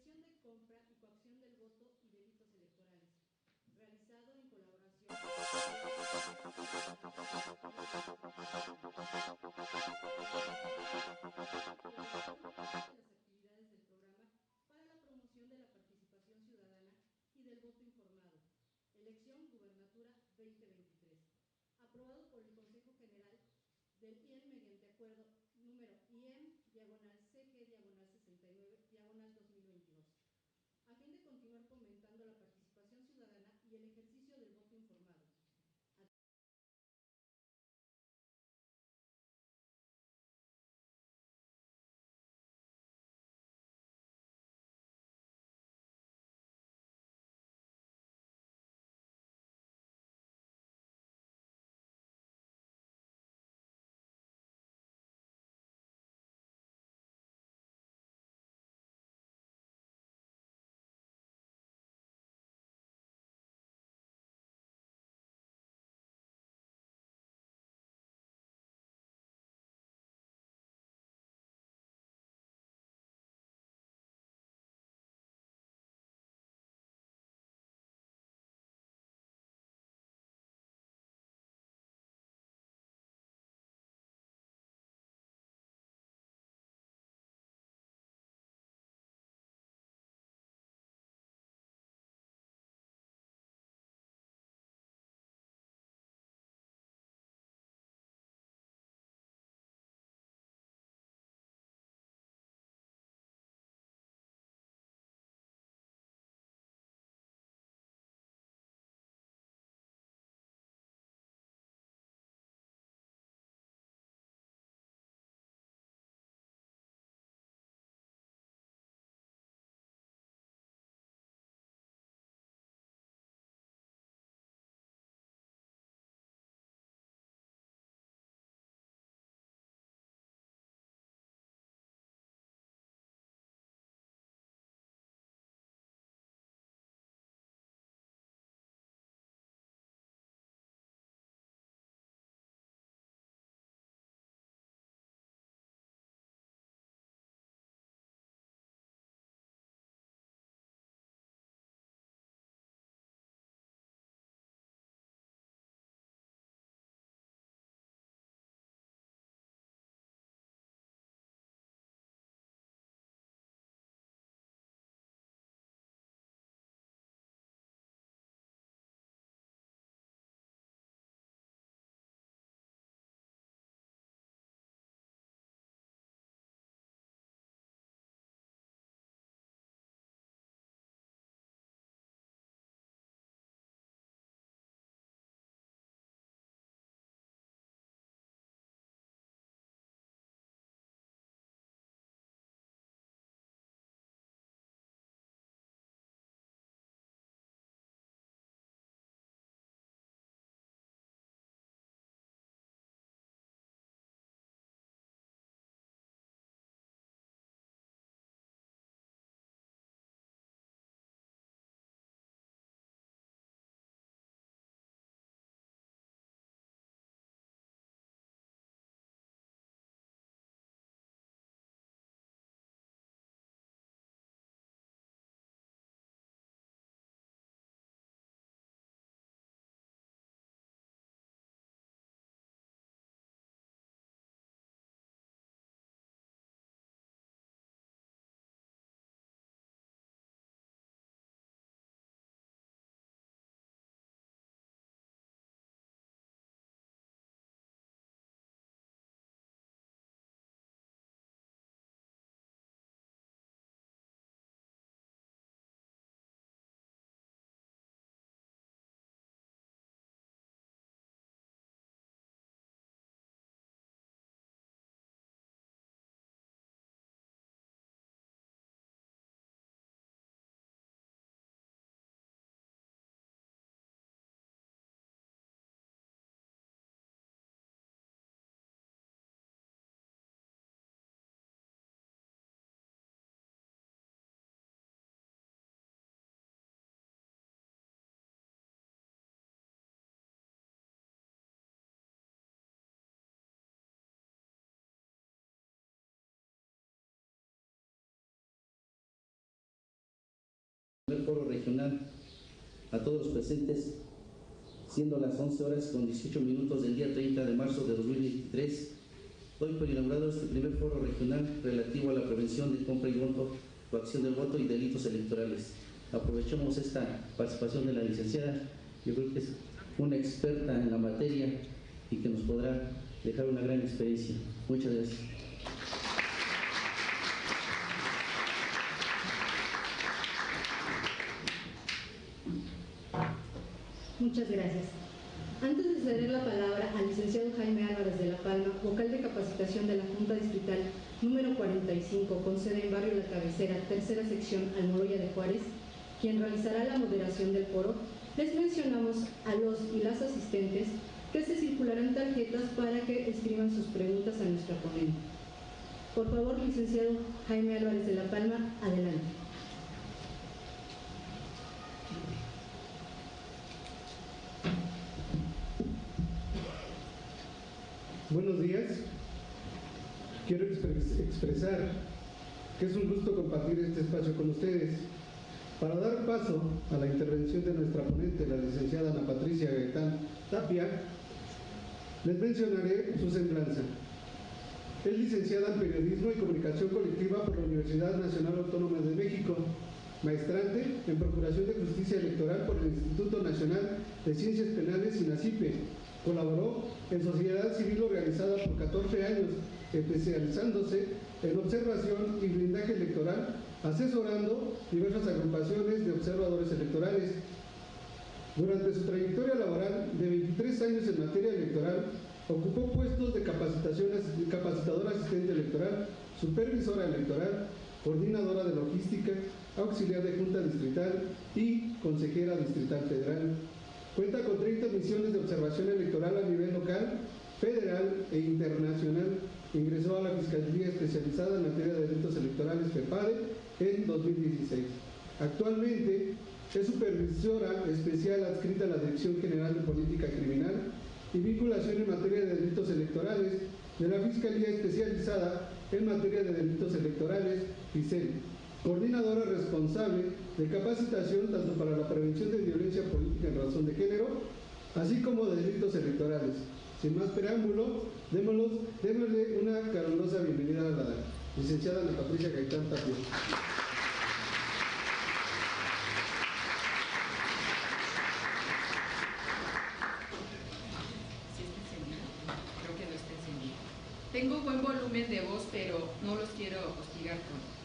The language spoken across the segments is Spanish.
promoción de compra y coacción del voto y delitos electorales, realizado en colaboración de las actividades del programa para la promoción de la participación ciudadana y del voto informado, elección gubernatura 2023, aprobado por el Consejo General del IEM mediante acuerdo número IEM-CG-69-2022, a fin de continuar fomentando la participación ciudadana y el ejercicio del voto informado, El foro regional a todos los presentes, siendo las 11 horas con 18 minutos del día 30 de marzo de 2023, doy por inaugurado este primer foro regional relativo a la prevención de compra y voto, coacción del voto y delitos electorales. Aprovechamos esta participación de la licenciada, yo creo que es una experta en la materia y que nos podrá dejar una gran experiencia. Muchas gracias. Muchas gracias. Antes de ceder la palabra al licenciado Jaime Álvarez de la Palma, vocal de capacitación de la Junta Distrital número 45, con sede en Barrio La Cabecera, tercera sección, Almoloya de Juárez, quien realizará la moderación del foro, les mencionamos a los y las asistentes que se circularán tarjetas para que escriban sus preguntas a nuestra ponente. Por favor, licenciado Jaime Álvarez de la Palma, adelante. Buenos días. Quiero expresar que es un gusto compartir este espacio con ustedes. Para dar paso a la intervención de nuestra ponente, la licenciada Ana Patricia Gaitán Tapia, les mencionaré su semblanza. Es licenciada en Periodismo y Comunicación Colectiva por la Universidad Nacional Autónoma de México, maestrante en Procuración de Justicia Electoral por el Instituto Nacional de Ciencias Penales INACIPE. Colaboró en sociedad civil organizada por 14 años, especializándose en observación y blindaje electoral, asesorando diversas agrupaciones de observadores electorales. Durante su trayectoria laboral de 23 años en materia electoral, ocupó puestos de capacitadora asistente electoral, supervisora electoral, coordinadora de logística, auxiliar de Junta Distrital y consejera distrital federal. Cuenta con 30 misiones de observación electoral a nivel local, federal e internacional. Ingresó a la Fiscalía Especializada en Materia de Delitos Electorales, FEPADE, en 2016. Actualmente es supervisora especial adscrita a la Dirección General de Política Criminal y Vinculación en Materia de Delitos Electorales de la Fiscalía Especializada en Materia de Delitos Electorales, FICEL. Coordinadora responsable de capacitación tanto para la prevención de violencia política en razón de género, así como de delitos electorales. Sin más preámbulo, démosle una calurosa bienvenida a la licenciada Ana Patricia Gaitán Tapia. ¿Sí está encendido? Creo que no está encendido. Tengo buen volumen de voz, pero no los quiero hostigar con...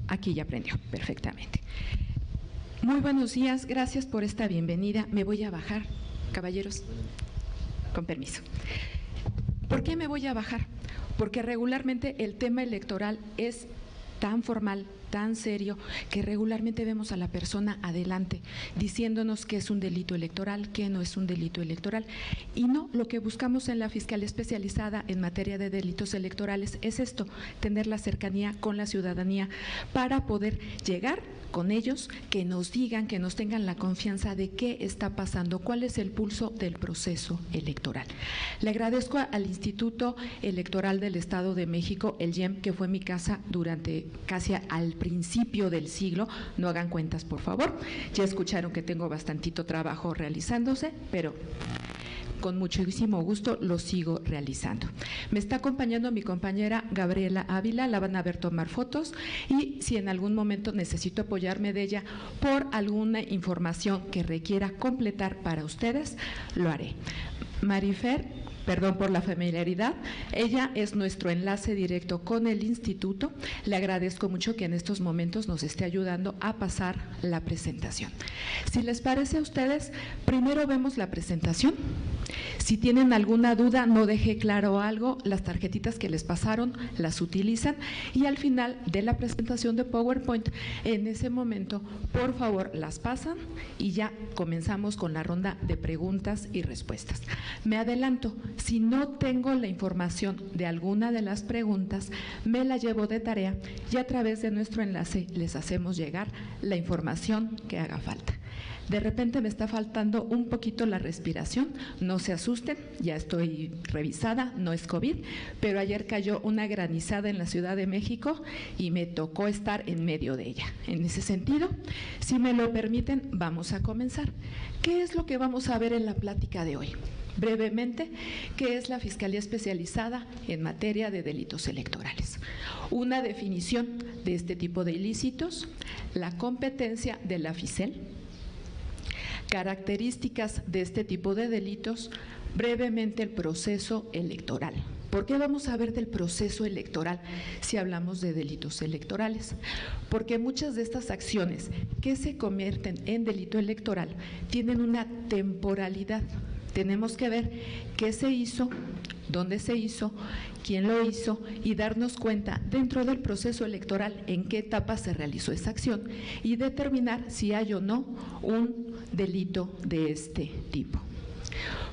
Aquí ya prendió, perfectamente. Muy buenos días, gracias por esta bienvenida. Me voy a bajar, caballeros, con permiso. ¿Por qué me voy a bajar? Porque regularmente el tema electoral es tan formal, tan serio, que regularmente vemos a la persona adelante diciéndonos que es un delito electoral, que no es un delito electoral. Y no, lo que buscamos en la Fiscalía Especializada en materia de delitos electorales es esto, tener la cercanía con la ciudadanía para poder llegar con ellos, que nos digan, que nos tengan la confianza de qué está pasando, cuál es el pulso del proceso electoral. Le agradezco al Instituto Electoral del Estado de México, el IEM, que fue mi casa durante casi al principio del siglo. No hagan cuentas, por favor. Ya escucharon que tengo bastantito trabajo realizándose, pero con muchísimo gusto lo sigo realizando. Me está acompañando mi compañera Gabriela Ávila, la van a ver tomar fotos y si en algún momento necesito apoyarme de ella por alguna información que requiera completar para ustedes, lo haré. Marifer, perdón por la familiaridad, ella es nuestro enlace directo con el instituto. Le agradezco mucho que en estos momentos nos esté ayudando a pasar la presentación. Si les parece a ustedes, primero vemos la presentación. Si tienen alguna duda, no dejé claro algo, las tarjetitas que les pasaron las utilizan y al final de la presentación de PowerPoint, en ese momento, por favor, las pasan y ya comenzamos con la ronda de preguntas y respuestas. Me adelanto, si no tengo la información de alguna de las preguntas, me la llevo de tarea y a través de nuestro enlace les hacemos llegar la información que haga falta. De repente me está faltando un poquito la respiración, no se asusten, ya estoy revisada, no es COVID, pero ayer cayó una granizada en la Ciudad de México y me tocó estar en medio de ella. En ese sentido, si me lo permiten, vamos a comenzar. ¿Qué es lo que vamos a ver en la plática de hoy? Brevemente, ¿qué es la Fiscalía Especializada en materia de delitos electorales? Una definición de este tipo de ilícitos, la competencia de la FICEL, características de este tipo de delitos, brevemente el proceso electoral. ¿Por qué vamos a ver del proceso electoral si hablamos de delitos electorales? Porque muchas de estas acciones que se convierten en delito electoral tienen una temporalidad. Tenemos que ver qué se hizo, dónde se hizo, quién lo hizo y darnos cuenta dentro del proceso electoral en qué etapa se realizó esa acción y determinar si hay o no un delito de este tipo.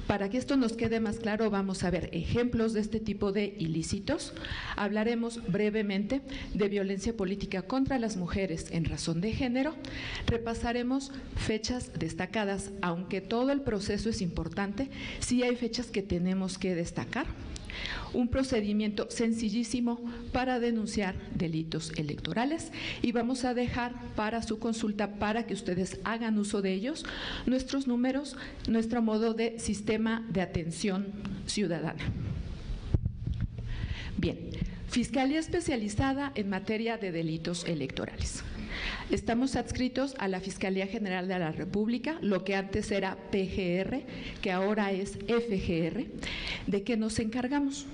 Para que esto nos quede más claro, vamos a ver ejemplos de este tipo de ilícitos. Hablaremos brevemente de violencia política contra las mujeres en razón de género. Repasaremos fechas destacadas, aunque todo el proceso es importante, sí hay fechas que tenemos que destacar. Un procedimiento sencillísimo para denunciar delitos electorales y vamos a dejar para su consulta, para que ustedes hagan uso de ellos, nuestros números, nuestro modo de sistema de atención ciudadana. Bien, Fiscalía Especializada en materia de delitos electorales. Estamos adscritos a la Fiscalía General de la República, lo que antes era PGR, que ahora es FGR. ¿De qué nos encargamos?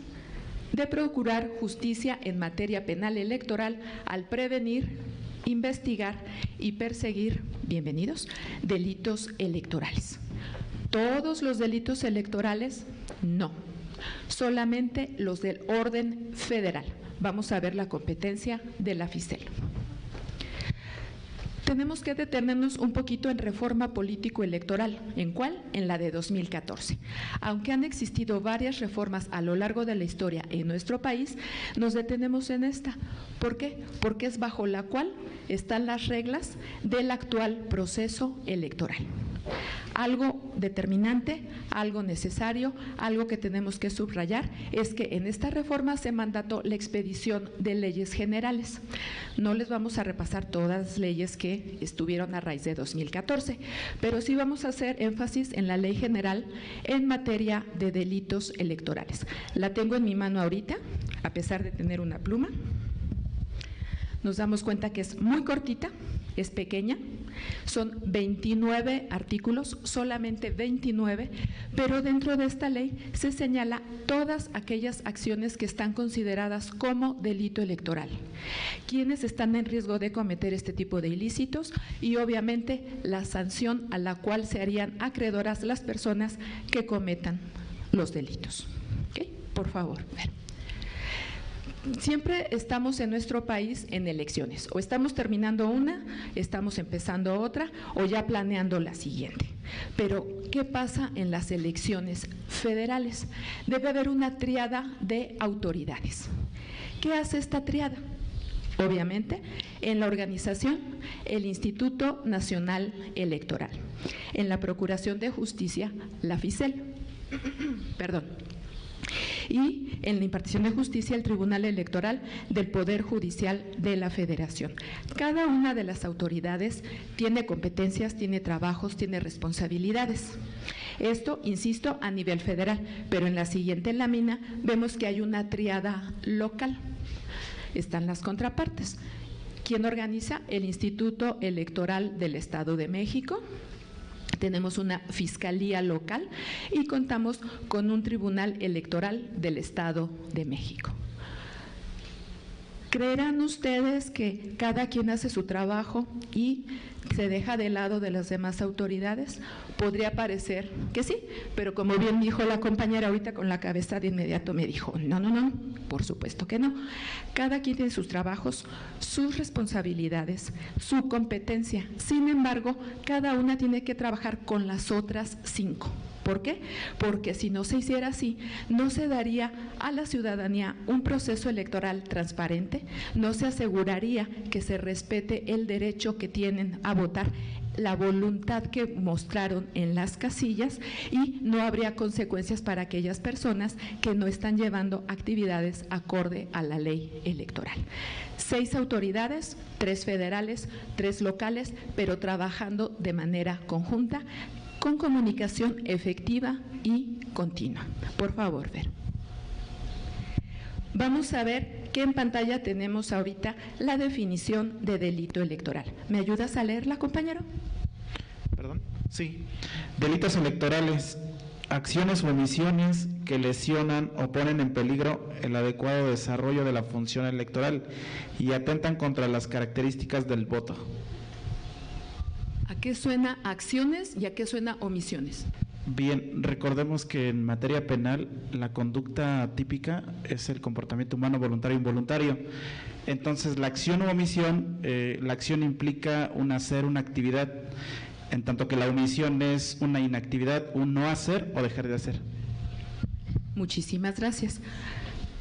De procurar justicia en materia penal electoral al prevenir, investigar y perseguir, bienvenidos, delitos electorales. ¿Todos los delitos electorales? No, solamente los del orden federal. Vamos a ver la competencia de la FICEL. Tenemos que detenernos un poquito en reforma político-electoral. ¿En cuál? En la de 2014. Aunque han existido varias reformas a lo largo de la historia en nuestro país, nos detenemos en esta. ¿Por qué? Porque es bajo la cual están las reglas del actual proceso electoral. Algo determinante, algo necesario, algo que tenemos que subrayar es que en esta reforma se mandató la expedición de leyes generales. No les vamos a repasar todas las leyes que estuvieron a raíz de 2014, pero sí vamos a hacer énfasis en la ley general en materia de delitos electorales. La tengo en mi mano ahorita, a pesar de tener una pluma. Nos damos cuenta que es muy cortita, es pequeña, son 29 artículos, solamente 29, pero dentro de esta ley se señala todas aquellas acciones que están consideradas como delito electoral, quienes están en riesgo de cometer este tipo de ilícitos y obviamente la sanción a la cual se harían acreedoras las personas que cometan los delitos. ¿Okay? Por favor, ver. Siempre estamos en nuestro país en elecciones, o estamos terminando una, estamos empezando otra, o ya planeando la siguiente. Pero, ¿qué pasa en las elecciones federales? Debe haber una tríada de autoridades. ¿Qué hace esta tríada? Obviamente, en la organización, el Instituto Nacional Electoral. En la Procuración de Justicia, la FICEL. Perdón. Y en la impartición de justicia, el Tribunal Electoral del Poder Judicial de la Federación. Cada una de las autoridades tiene competencias, tiene trabajos, tiene responsabilidades. Esto, insisto, a nivel federal, pero en la siguiente lámina vemos que hay una tríada local. Están las contrapartes. ¿Quién organiza? El Instituto Electoral del Estado de México. Tenemos una fiscalía local y contamos con un tribunal electoral del Estado de México. ¿Creerán ustedes que cada quien hace su trabajo y se deja de lado de las demás autoridades? Podría parecer que sí, pero como bien dijo la compañera ahorita con la cabeza de inmediato me dijo, no, por supuesto que no. Cada quien tiene sus trabajos, sus responsabilidades, su competencia. Sin embargo, cada una tiene que trabajar con las otras 5. ¿Por qué? Porque si no se hiciera así, no se daría a la ciudadanía un proceso electoral transparente, no se aseguraría que se respete el derecho que tienen a votar la voluntad que mostraron en las casillas y no habría consecuencias para aquellas personas que no están llevando actividades acorde a la ley electoral. 6 autoridades, 3 federales, 3 locales, pero trabajando de manera conjunta, con comunicación efectiva y continua. Por favor, Fer. Vamos a ver que en pantalla tenemos ahorita la definición de delito electoral. ¿Me ayudas a leerla, compañero? Perdón. Sí. Delitos electorales: acciones o omisiones que lesionan o ponen en peligro el adecuado desarrollo de la función electoral y atentan contra las características del voto. ¿A qué suena acciones y a qué suena omisiones? Bien, recordemos que en materia penal la conducta típica es el comportamiento humano voluntario e involuntario. Entonces, la acción o omisión, la acción implica un hacer, una actividad, en tanto que la omisión es una inactividad, un no hacer o dejar de hacer. Muchísimas gracias.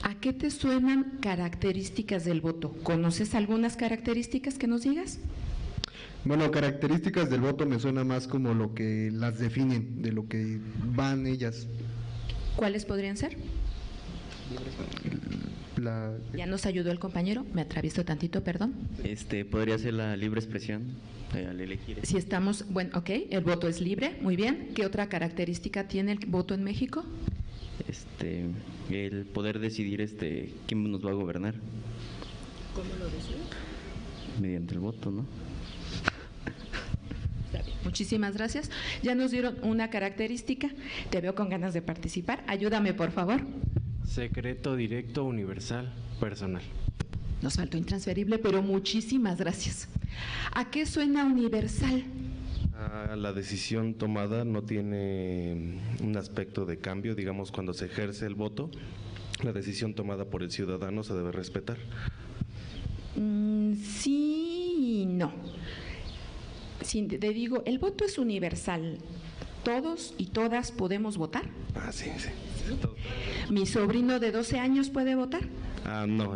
¿A qué te suenan características del voto? ¿Conoces algunas características que nos digas? Bueno, características del voto me suena más como lo que las definen, de lo que van ellas. ¿Cuáles podrían ser? Ya nos ayudó el compañero, me atravieso tantito, perdón. Podría ser la libre expresión al elegir. Si estamos, bueno, ok, el voto es libre, muy bien. ¿Qué otra característica tiene el voto en México? El poder decidir quién nos va a gobernar. ¿Cómo lo decide? Mediante el voto, ¿no? Muchísimas gracias. Ya nos dieron una característica. Te veo con ganas de participar. Ayúdame, por favor. Secreto directo, universal, personal. Nos faltó intransferible, pero muchísimas gracias. ¿A qué suena universal? La decisión tomada no tiene un aspecto de cambio, digamos, cuando se ejerce el voto, la decisión tomada por el ciudadano se debe respetar. Sí y no. Si te digo, el voto es universal. ¿Todos y todas podemos votar? Sí. ¿Mi sobrino de 12 años puede votar? No,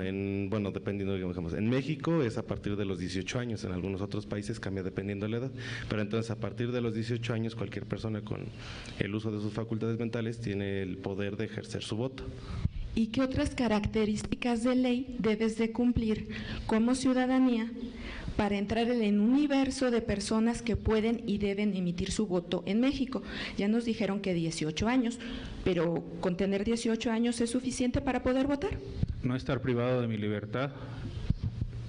bueno, dependiendo, digamos, en México es a partir de los 18 años, en algunos otros países cambia dependiendo de la edad, pero entonces a partir de los 18 años cualquier persona con el uso de sus facultades mentales tiene el poder de ejercer su voto. ¿Y qué otras características de ley debes de cumplir como ciudadanía para entrar en un universo de personas que pueden y deben emitir su voto en México? Ya nos dijeron que 18 años, pero ¿con tener 18 años es suficiente para poder votar? No estar privado de mi libertad.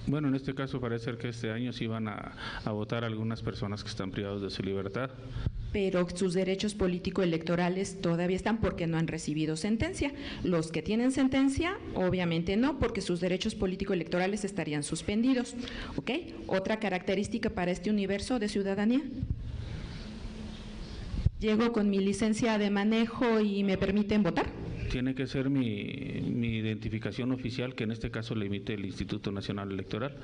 Bueno, en este caso parece ser que este año sí van a votar algunas personas que están privados de su libertad. Pero sus derechos político-electorales todavía están porque no han recibido sentencia. Los que tienen sentencia, obviamente no, porque sus derechos político-electorales estarían suspendidos. ¿Ok? ¿Otra característica para este universo de ciudadanía? ¿Llego con mi licencia de manejo y me permiten votar? Tiene que ser mi identificación oficial, que en este caso le emite el Instituto Nacional Electoral.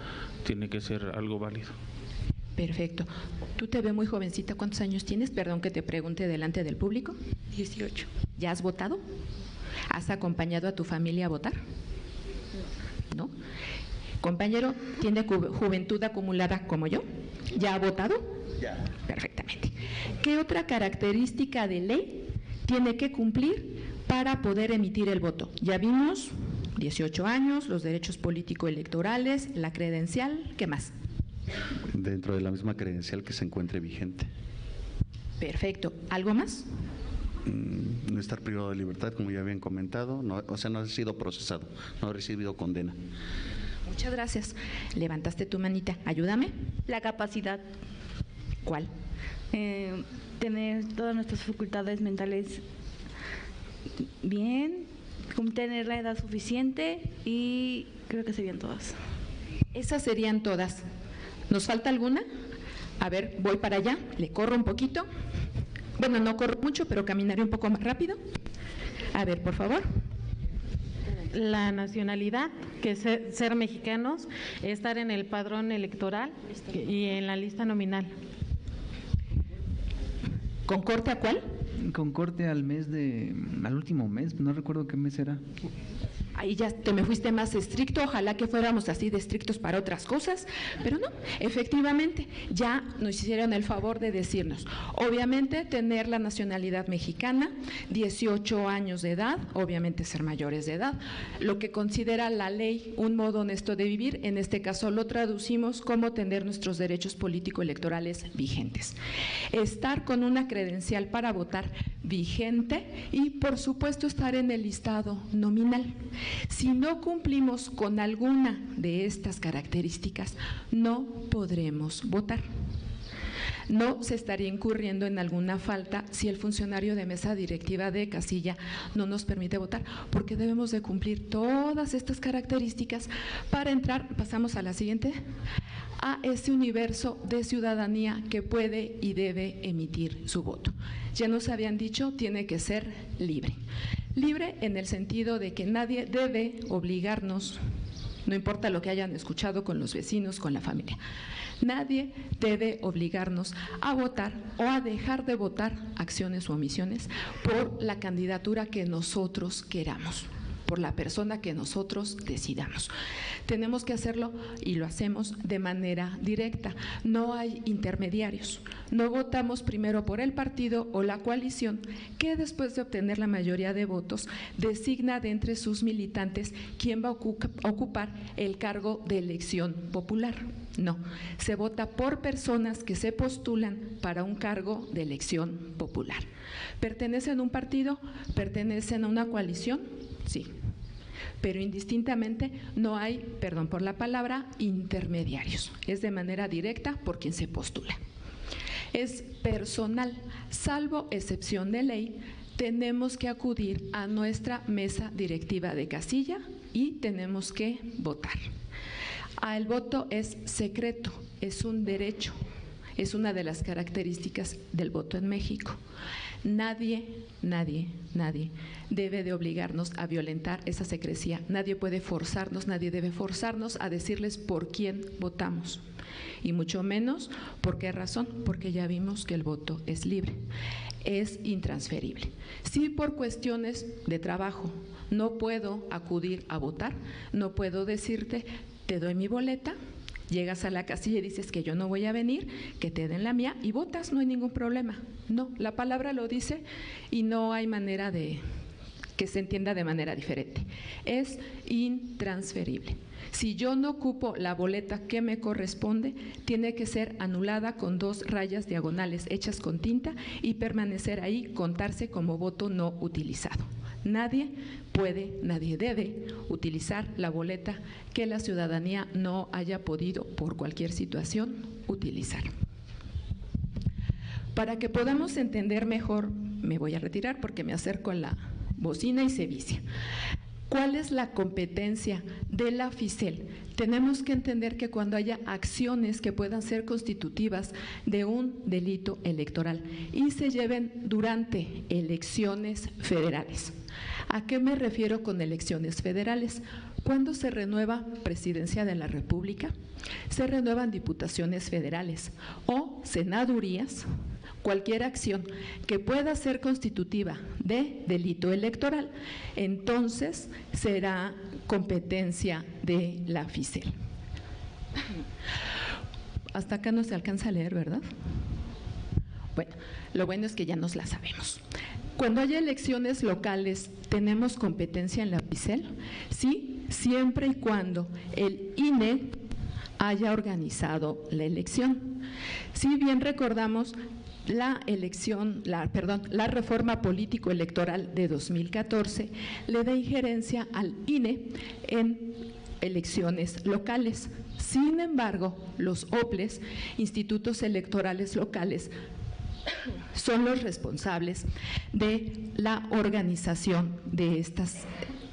Tiene que ser algo válido. Perfecto. Tú te ves muy jovencita. ¿Cuántos años tienes? Perdón que te pregunte delante del público. 18. ¿Ya has votado? ¿Has acompañado a tu familia a votar? ¿No? Compañero, ¿tiene juventud acumulada como yo? ¿Ya ha votado? Ya. Perfectamente. ¿Qué otra característica de ley tiene que cumplir para poder emitir el voto? Ya vimos 18 años, los derechos político-electorales, la credencial, ¿qué más? Dentro de la misma credencial que se encuentre vigente. Perfecto. ¿Algo más? No estar privado de libertad, como ya habían comentado, no ha sido procesado, no ha recibido condena. Muchas gracias. Levantaste tu manita. Ayúdame. La capacidad. ¿Cuál? Tener todas nuestras facultades mentales bien, tener la edad suficiente y creo que serían todas. Esas serían todas. ¿Nos falta alguna? A ver, voy para allá, le corro un poquito. Bueno, no corro mucho, pero caminaré un poco más rápido. A ver, por favor. La nacionalidad, que es ser mexicanos, estar en el padrón electoral y en la lista nominal. ¿Con corte a cuál? Con corte al último mes, no recuerdo qué mes era. ahí ya te me fuiste más estricto, ojalá que fuéramos así de estrictos para otras cosas, pero no, efectivamente, ya nos hicieron el favor de decirnos, obviamente tener la nacionalidad mexicana, 18 años de edad, obviamente ser mayores de edad, lo que considera la ley un modo honesto de vivir, en este caso lo traducimos como tener nuestros derechos político-electorales vigentes. Estar con una credencial para votar vigente y, por supuesto, estar en el listado nominal. Si no cumplimos con alguna de estas características, no podremos votar. No se estaría incurriendo en alguna falta si el funcionario de mesa directiva de casilla no nos permite votar, porque debemos de cumplir todas estas características para entrar, pasamos a la siguiente, a ese universo de ciudadanía que puede y debe emitir su voto. Ya nos habían dicho, tiene que ser libre. Libre en el sentido de que nadie debe obligarnos, no importa lo que hayan escuchado con los vecinos, con la familia. Nadie debe obligarnos a votar o a dejar de votar, acciones o omisiones, por la candidatura que nosotros queramos, por la persona que nosotros decidamos. Tenemos que hacerlo y lo hacemos de manera directa. No hay intermediarios. No votamos primero por el partido o la coalición que después de obtener la mayoría de votos designa de entre sus militantes quién va a ocupar el cargo de elección popular. No, se vota por personas que se postulan para un cargo de elección popular. ¿Pertenecen a un partido? ¿Pertenecen a una coalición? Sí. Pero indistintamente no hay, perdón por la palabra, intermediarios. Es de manera directa por quien se postula. Es personal, salvo excepción de ley, tenemos que acudir a nuestra mesa directiva de casilla y tenemos que votar. El voto es secreto, es un derecho, es una de las características del voto en México. Nadie debe de obligarnos a violentar esa secrecía. Nadie puede forzarnos, nadie debe forzarnos a decirles por quién votamos. Y mucho menos, ¿por qué razón? Porque ya vimos que el voto es libre, es intransferible. Si por cuestiones de trabajo no puedo acudir a votar, no puedo decirte, te doy mi boleta, llegas a la casilla y dices que yo no voy a venir, que te den la mía y votas, no hay ningún problema. No, la palabra lo dice y no hay manera de que se entienda de manera diferente. Es intransferible. Si yo no ocupo la boleta que me corresponde, tiene que ser anulada con 2 rayas diagonales hechas con tinta y permanecer ahí, contarse como voto no utilizado. Nadie puede, nadie debe utilizar la boleta que la ciudadanía no haya podido, por cualquier situación, utilizar. Para que podamos entender mejor, me voy a retirar porque me acerco a la bocina y se vicia. ¿Cuál es la competencia de la FICEL? Tenemos que entender que cuando haya acciones que puedan ser constitutivas de un delito electoral y se lleven durante elecciones federales. ¿A qué me refiero con elecciones federales? Cuando se renueva Presidencia de la República, se renuevan diputaciones federales o senadurías, cualquier acción que pueda ser constitutiva de delito electoral, entonces será competencia de la FICEL. Hasta acá no se alcanza a leer, ¿verdad? Bueno, lo bueno es que ya nos la sabemos. Cuando haya elecciones locales, ¿tenemos competencia en la FICEL? Sí, siempre y cuando el INE haya organizado la elección. Si bien recordamos, la reforma político-electoral de 2014 le da injerencia al INE en elecciones locales. Sin embargo, los OPLES, institutos electorales locales, son los responsables de la organización de estas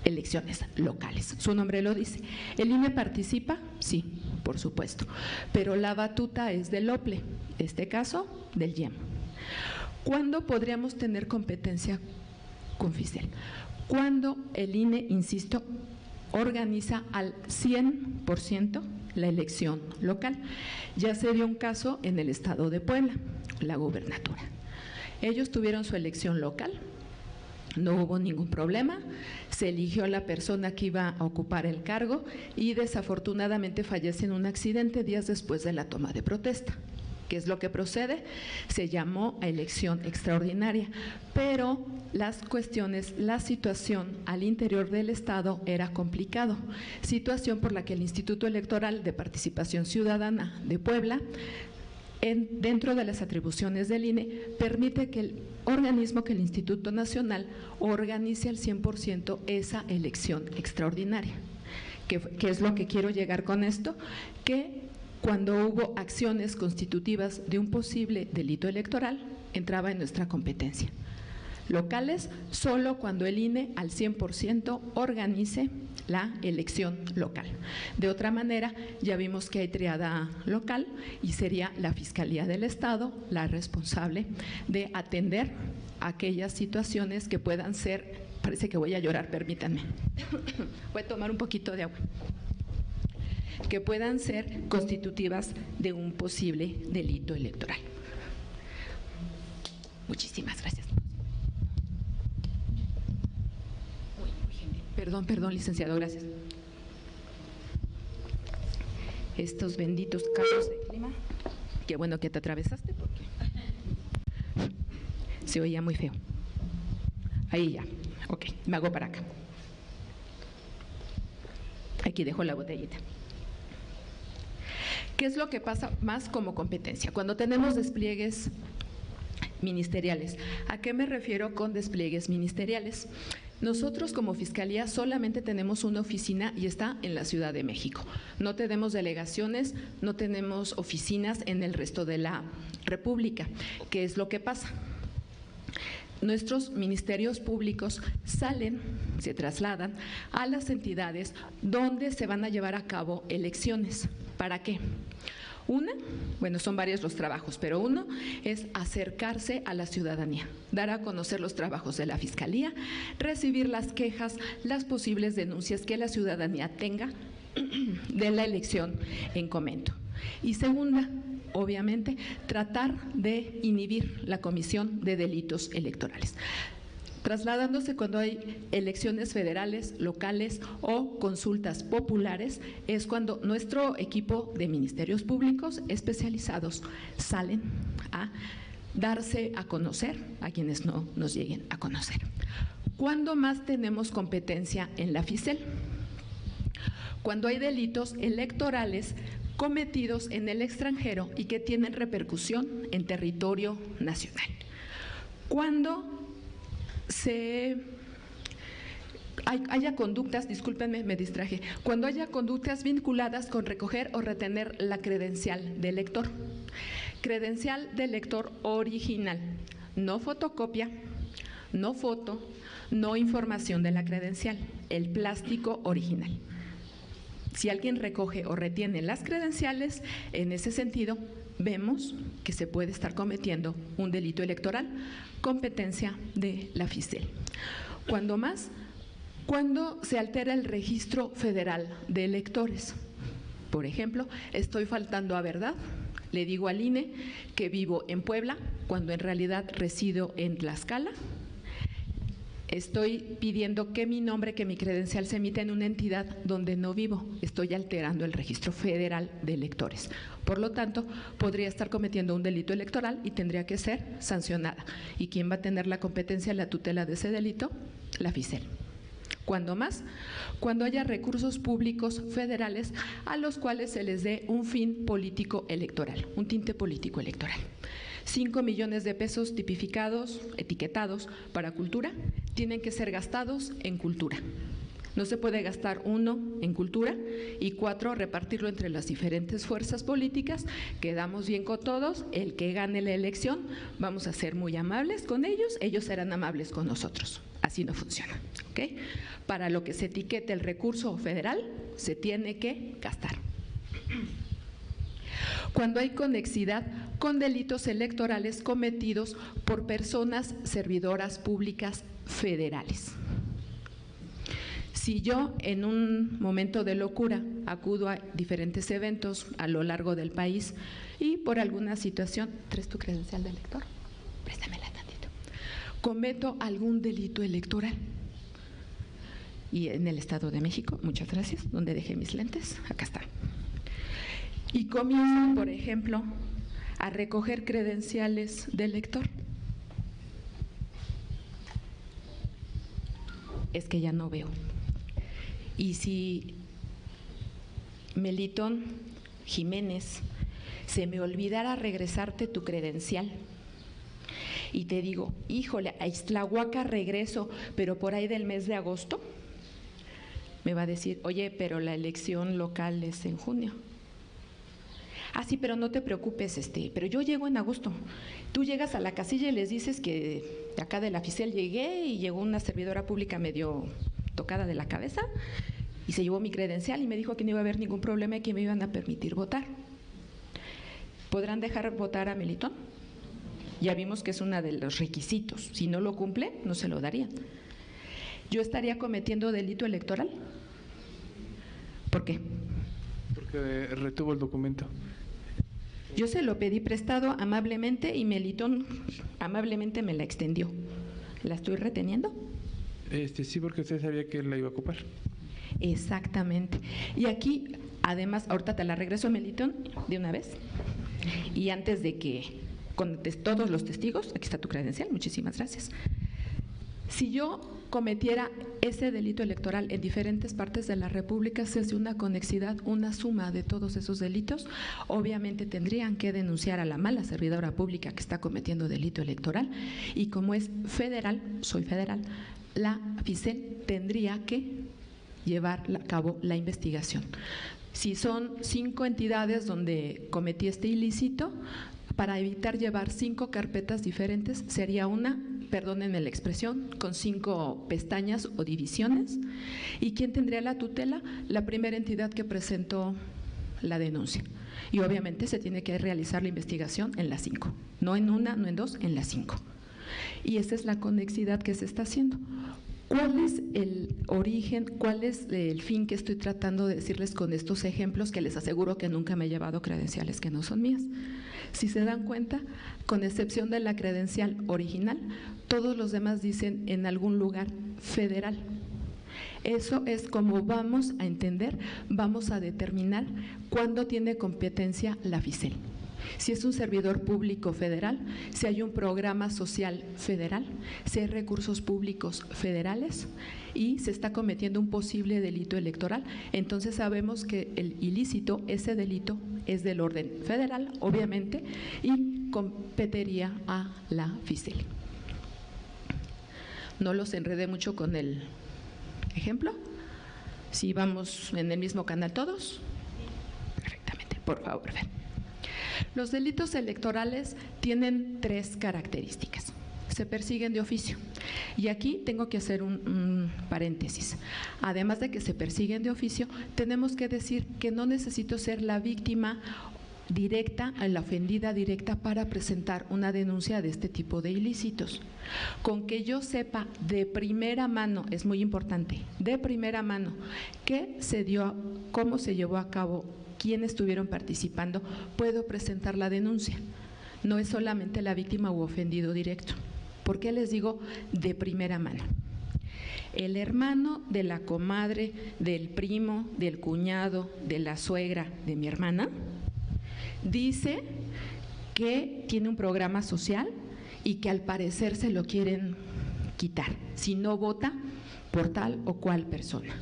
elecciones locales. Su nombre lo dice. ¿El INE participa? Sí, por supuesto, pero la batuta es del OPLE, en este caso del IEM. ¿Cuándo podríamos tener competencia con FICEL? Cuando el INE, insisto, organiza al 100% la elección local. Ya se dio un caso en el estado de Puebla, la gubernatura. Ellos tuvieron su elección local No hubo ningún problema, se eligió a la persona que iba a ocupar el cargo y desafortunadamente fallece en un accidente días después de la toma de protesta. ¿Qué es lo que procede? Se llamó a elección extraordinaria, pero las cuestiones, la situación al interior del Estado era complicado, situación por la que el Instituto Electoral de Participación Ciudadana de Puebla, dentro de las atribuciones del INE, permite que el organismo, que el Instituto Nacional, organice al 100% esa elección extraordinaria. ¿Qué es lo que quiero llegar con esto? Que cuando hubo acciones constitutivas de un posible delito electoral, entraba en nuestra competencia. Locales, solo cuando el INE al 100% organice la elección local. De otra manera, ya vimos que hay triada local y sería la Fiscalía del Estado la responsable de atender aquellas situaciones que puedan ser, parece que voy a llorar, permítanme, voy a tomar un poquito de agua, que puedan ser constitutivas de un posible delito electoral. Muchísimas gracias. Perdón, licenciado, gracias. Estos benditos cambios de clima, qué bueno que te atravesaste porque se oía muy feo. Ahí ya, ok, me hago para acá. Aquí dejo la botellita. ¿Qué es lo que pasa más como competencia? Cuando tenemos despliegues ministeriales. ¿A qué me refiero con despliegues ministeriales? Nosotros como Fiscalía solamente tenemos una oficina y está en la Ciudad de México. No tenemos delegaciones, no tenemos oficinas en el resto de la República. ¿Qué es lo que pasa? Nuestros ministerios públicos salen, se trasladan a las entidades donde se van a llevar a cabo elecciones. ¿Para qué? Son varios los trabajos, pero uno es acercarse a la ciudadanía, dar a conocer los trabajos de la Fiscalía, recibir las quejas, las posibles denuncias que la ciudadanía tenga de la elección en comento. Y segunda, obviamente, tratar de inhibir la comisión de delitos electorales. Trasladándose cuando hay elecciones federales, locales o consultas populares, es cuando nuestro equipo de ministerios públicos especializados salen a darse a conocer a quienes no nos lleguen a conocer. ¿Cuándo más tenemos competencia en la FICEL? Cuando hay delitos electorales cometidos en el extranjero y que tienen repercusión en territorio nacional. Cuando haya conductas, discúlpenme, me distraje, cuando haya conductas vinculadas con recoger o retener la credencial del elector. Credencial del elector original, no fotocopia, no foto, no información de la credencial, el plástico original. Si alguien recoge o retiene las credenciales, en ese sentido, vemos que se puede estar cometiendo un delito electoral, competencia de la FICEL. Cuando se altera el registro federal de electores. Por ejemplo, estoy faltando a verdad, le digo al INE que vivo en Puebla, cuando en realidad resido en Tlaxcala. Estoy pidiendo que mi nombre, que mi credencial se emita en una entidad donde no vivo. Estoy alterando el registro federal de electores. Por lo tanto, podría estar cometiendo un delito electoral y tendría que ser sancionada. ¿Y quién va a tener la competencia, la tutela de ese delito? La FICEL. ¿Cuándo más? Cuando haya recursos públicos federales a los cuales se les dé un fin político electoral, un tinte político electoral. 5 millones de pesos tipificados, etiquetados para cultura, tienen que ser gastados en cultura. No se puede gastar 1 en cultura y 4 repartirlo entre las diferentes fuerzas políticas. Quedamos bien con todos, el que gane la elección, vamos a ser muy amables con ellos, ellos serán amables con nosotros. Así no funciona, ¿ok? Para lo que se etiquete el recurso federal, se tiene que gastar. Cuando hay conexidad con delitos electorales cometidos por personas servidoras públicas federales. Si yo en un momento de locura acudo a diferentes eventos a lo largo del país y por alguna situación, ¿traes tu credencial de elector? Préstamela tantito. cometo algún delito electoral. Y en el Estado de México, muchas gracias, donde dejé mis lentes, acá está. Y comienzo, por ejemplo, a recoger credenciales del elector. Es que ya no veo. Y si Melitón Jiménez se me olvidara regresarte tu credencial y te digo, híjole, a Ixtlahuaca regreso, pero por ahí del mes de agosto, me va a decir, oye, pero la elección local es en junio. Ah, sí, pero no te preocupes, pero yo llego en agosto. Tú llegas a la casilla y les dices que de acá de la FICEL llegué y llegó una servidora pública medio tocada de la cabeza y se llevó mi credencial y me dijo que no iba a haber ningún problema y que me iban a permitir votar. ¿Podrán dejar votar a Melitón? Ya vimos que es uno de los requisitos. Si no lo cumple, no se lo darían. ¿Yo estaría cometiendo delito electoral? ¿Por qué? Porque retuvo el documento. Yo se lo pedí prestado amablemente y Melitón amablemente me la extendió. ¿La estoy reteniendo? Sí, porque usted sabía que él la iba a ocupar. Exactamente. Y aquí, además, ahorita te la regreso a Melitón de una vez. Y antes de que, con todos los testigos, aquí está tu credencial, muchísimas gracias. Si yo cometiera ese delito electoral en diferentes partes de la República, se hace una conexidad, una suma de todos esos delitos, obviamente tendrían que denunciar a la mala servidora pública que está cometiendo delito electoral y como es federal, soy federal, la FICEL tendría que llevar a cabo la investigación. Si son 5 entidades donde cometí este ilícito, para evitar llevar 5 carpetas diferentes, sería una, perdónenme la expresión, con 5 pestañas o divisiones. ¿Y quién tendría la tutela? La primera entidad que presentó la denuncia. Y obviamente se tiene que realizar la investigación en las 5, no en una, no en 2, en las 5. Y esa es la conexidad que se está haciendo. ¿Cuál es el origen, cuál es el fin que estoy tratando de decirles con estos ejemplos que les aseguro que nunca me he llevado credenciales que no son mías? Si se dan cuenta, con excepción de la credencial original, todos los demás dicen en algún lugar federal. Eso es como vamos a entender, vamos a determinar cuándo tiene competencia la FICEL. Si es un servidor público federal, si hay un programa social federal, si hay recursos públicos federales y se está cometiendo un posible delito electoral, entonces sabemos que el ilícito, ese delito, es del orden federal, obviamente, y competiría a la FICEL. No los enredé mucho con el ejemplo. Si vamos en el mismo canal todos, perfectamente, por favor, ven. Los delitos electorales tienen 3 características. Se persiguen de oficio. Y aquí tengo que hacer un paréntesis. Además de que se persiguen de oficio, tenemos que decir que no necesito ser la víctima directa, la ofendida directa para presentar una denuncia de este tipo de ilícitos. Con que yo sepa de primera mano, es muy importante, de primera mano, qué se dio, cómo se llevó a cabo, quiénes estuvieron participando, puedo presentar la denuncia. No es solamente la víctima u ofendido directo. ¿Por qué les digo de primera mano? El hermano de la comadre, del primo, del cuñado, de la suegra de mi hermana, dice que tiene un programa social y que al parecer se lo quieren quitar si no vota por tal o cual persona.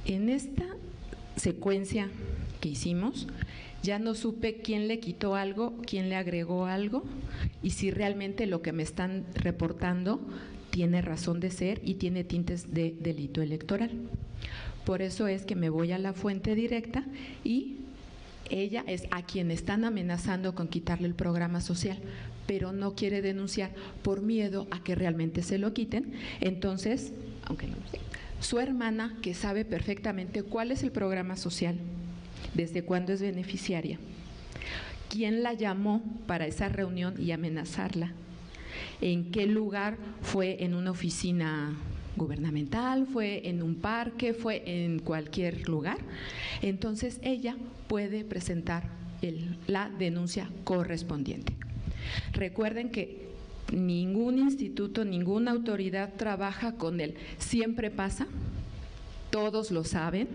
En esta secuencia que hicimos, ya no supe quién le quitó algo, quién le agregó algo y si realmente lo que me están reportando tiene razón de ser y tiene tintes de delito electoral. Por eso es que me voy a la fuente directa y ella es a quien están amenazando con quitarle el programa social, pero no quiere denunciar por miedo a que realmente se lo quiten. Entonces, aunque no lo sé, su hermana, que sabe perfectamente cuál es el programa social, desde cuándo es beneficiaria, quién la llamó para esa reunión y amenazarla, en qué lugar, fue en una oficina gubernamental, fue en un parque, fue en cualquier lugar, entonces ella puede presentar la denuncia correspondiente. Recuerden que ningún instituto, ninguna autoridad trabaja con él. Siempre pasa, todos lo saben,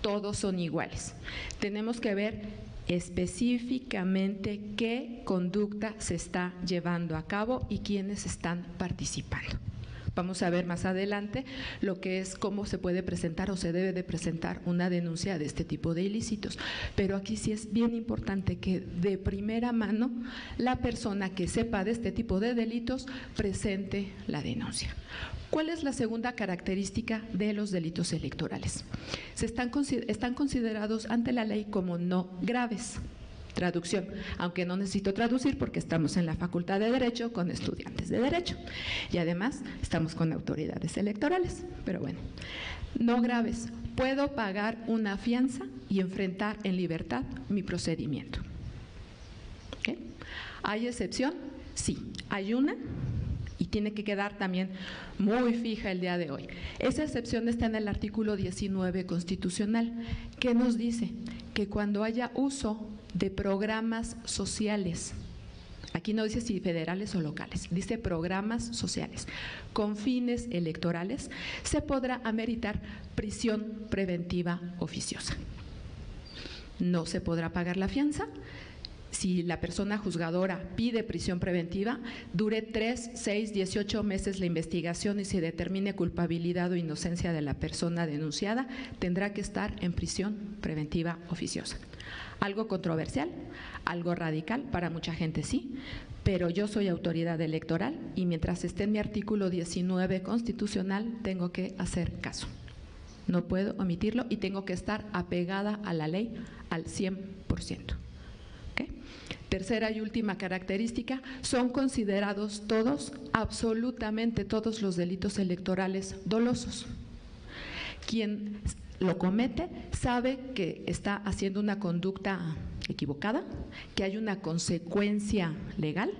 todos son iguales. Tenemos que ver específicamente qué conducta se está llevando a cabo y quiénes están participando. Vamos a ver más adelante lo que es cómo se puede presentar o se debe de presentar una denuncia de este tipo de ilícitos. Pero aquí sí es bien importante que de primera mano la persona que sepa de este tipo de delitos presente la denuncia. ¿Cuál es la segunda característica de los delitos electorales? Están considerados ante la ley como no graves. Traducción, aunque no necesito traducir porque estamos en la Facultad de Derecho con estudiantes de Derecho y además estamos con autoridades electorales, pero bueno, no graves, puedo pagar una fianza y enfrentar en libertad mi procedimiento. ¿Okay? ¿Hay excepción? Sí, hay una y tiene que quedar también muy fija el día de hoy. Esa excepción está en el artículo 19 constitucional, que nos dice que cuando haya uso de programas sociales, aquí no dice si federales o locales, dice programas sociales, con fines electorales, se podrá ameritar prisión preventiva oficiosa. No se podrá pagar la fianza. Si la persona juzgadora pide prisión preventiva, dure 3, 6, 18 meses la investigación y se determine culpabilidad o inocencia de la persona denunciada, tendrá que estar en prisión preventiva oficiosa. Algo controversial, algo radical, para mucha gente sí, pero yo soy autoridad electoral y mientras esté en mi artículo 19 constitucional tengo que hacer caso. No puedo omitirlo y tengo que estar apegada a la ley al 100%. Tercera y última característica, son considerados todos, absolutamente todos los delitos electorales dolosos. Quien lo comete sabe que está haciendo una conducta equivocada, que hay una consecuencia legal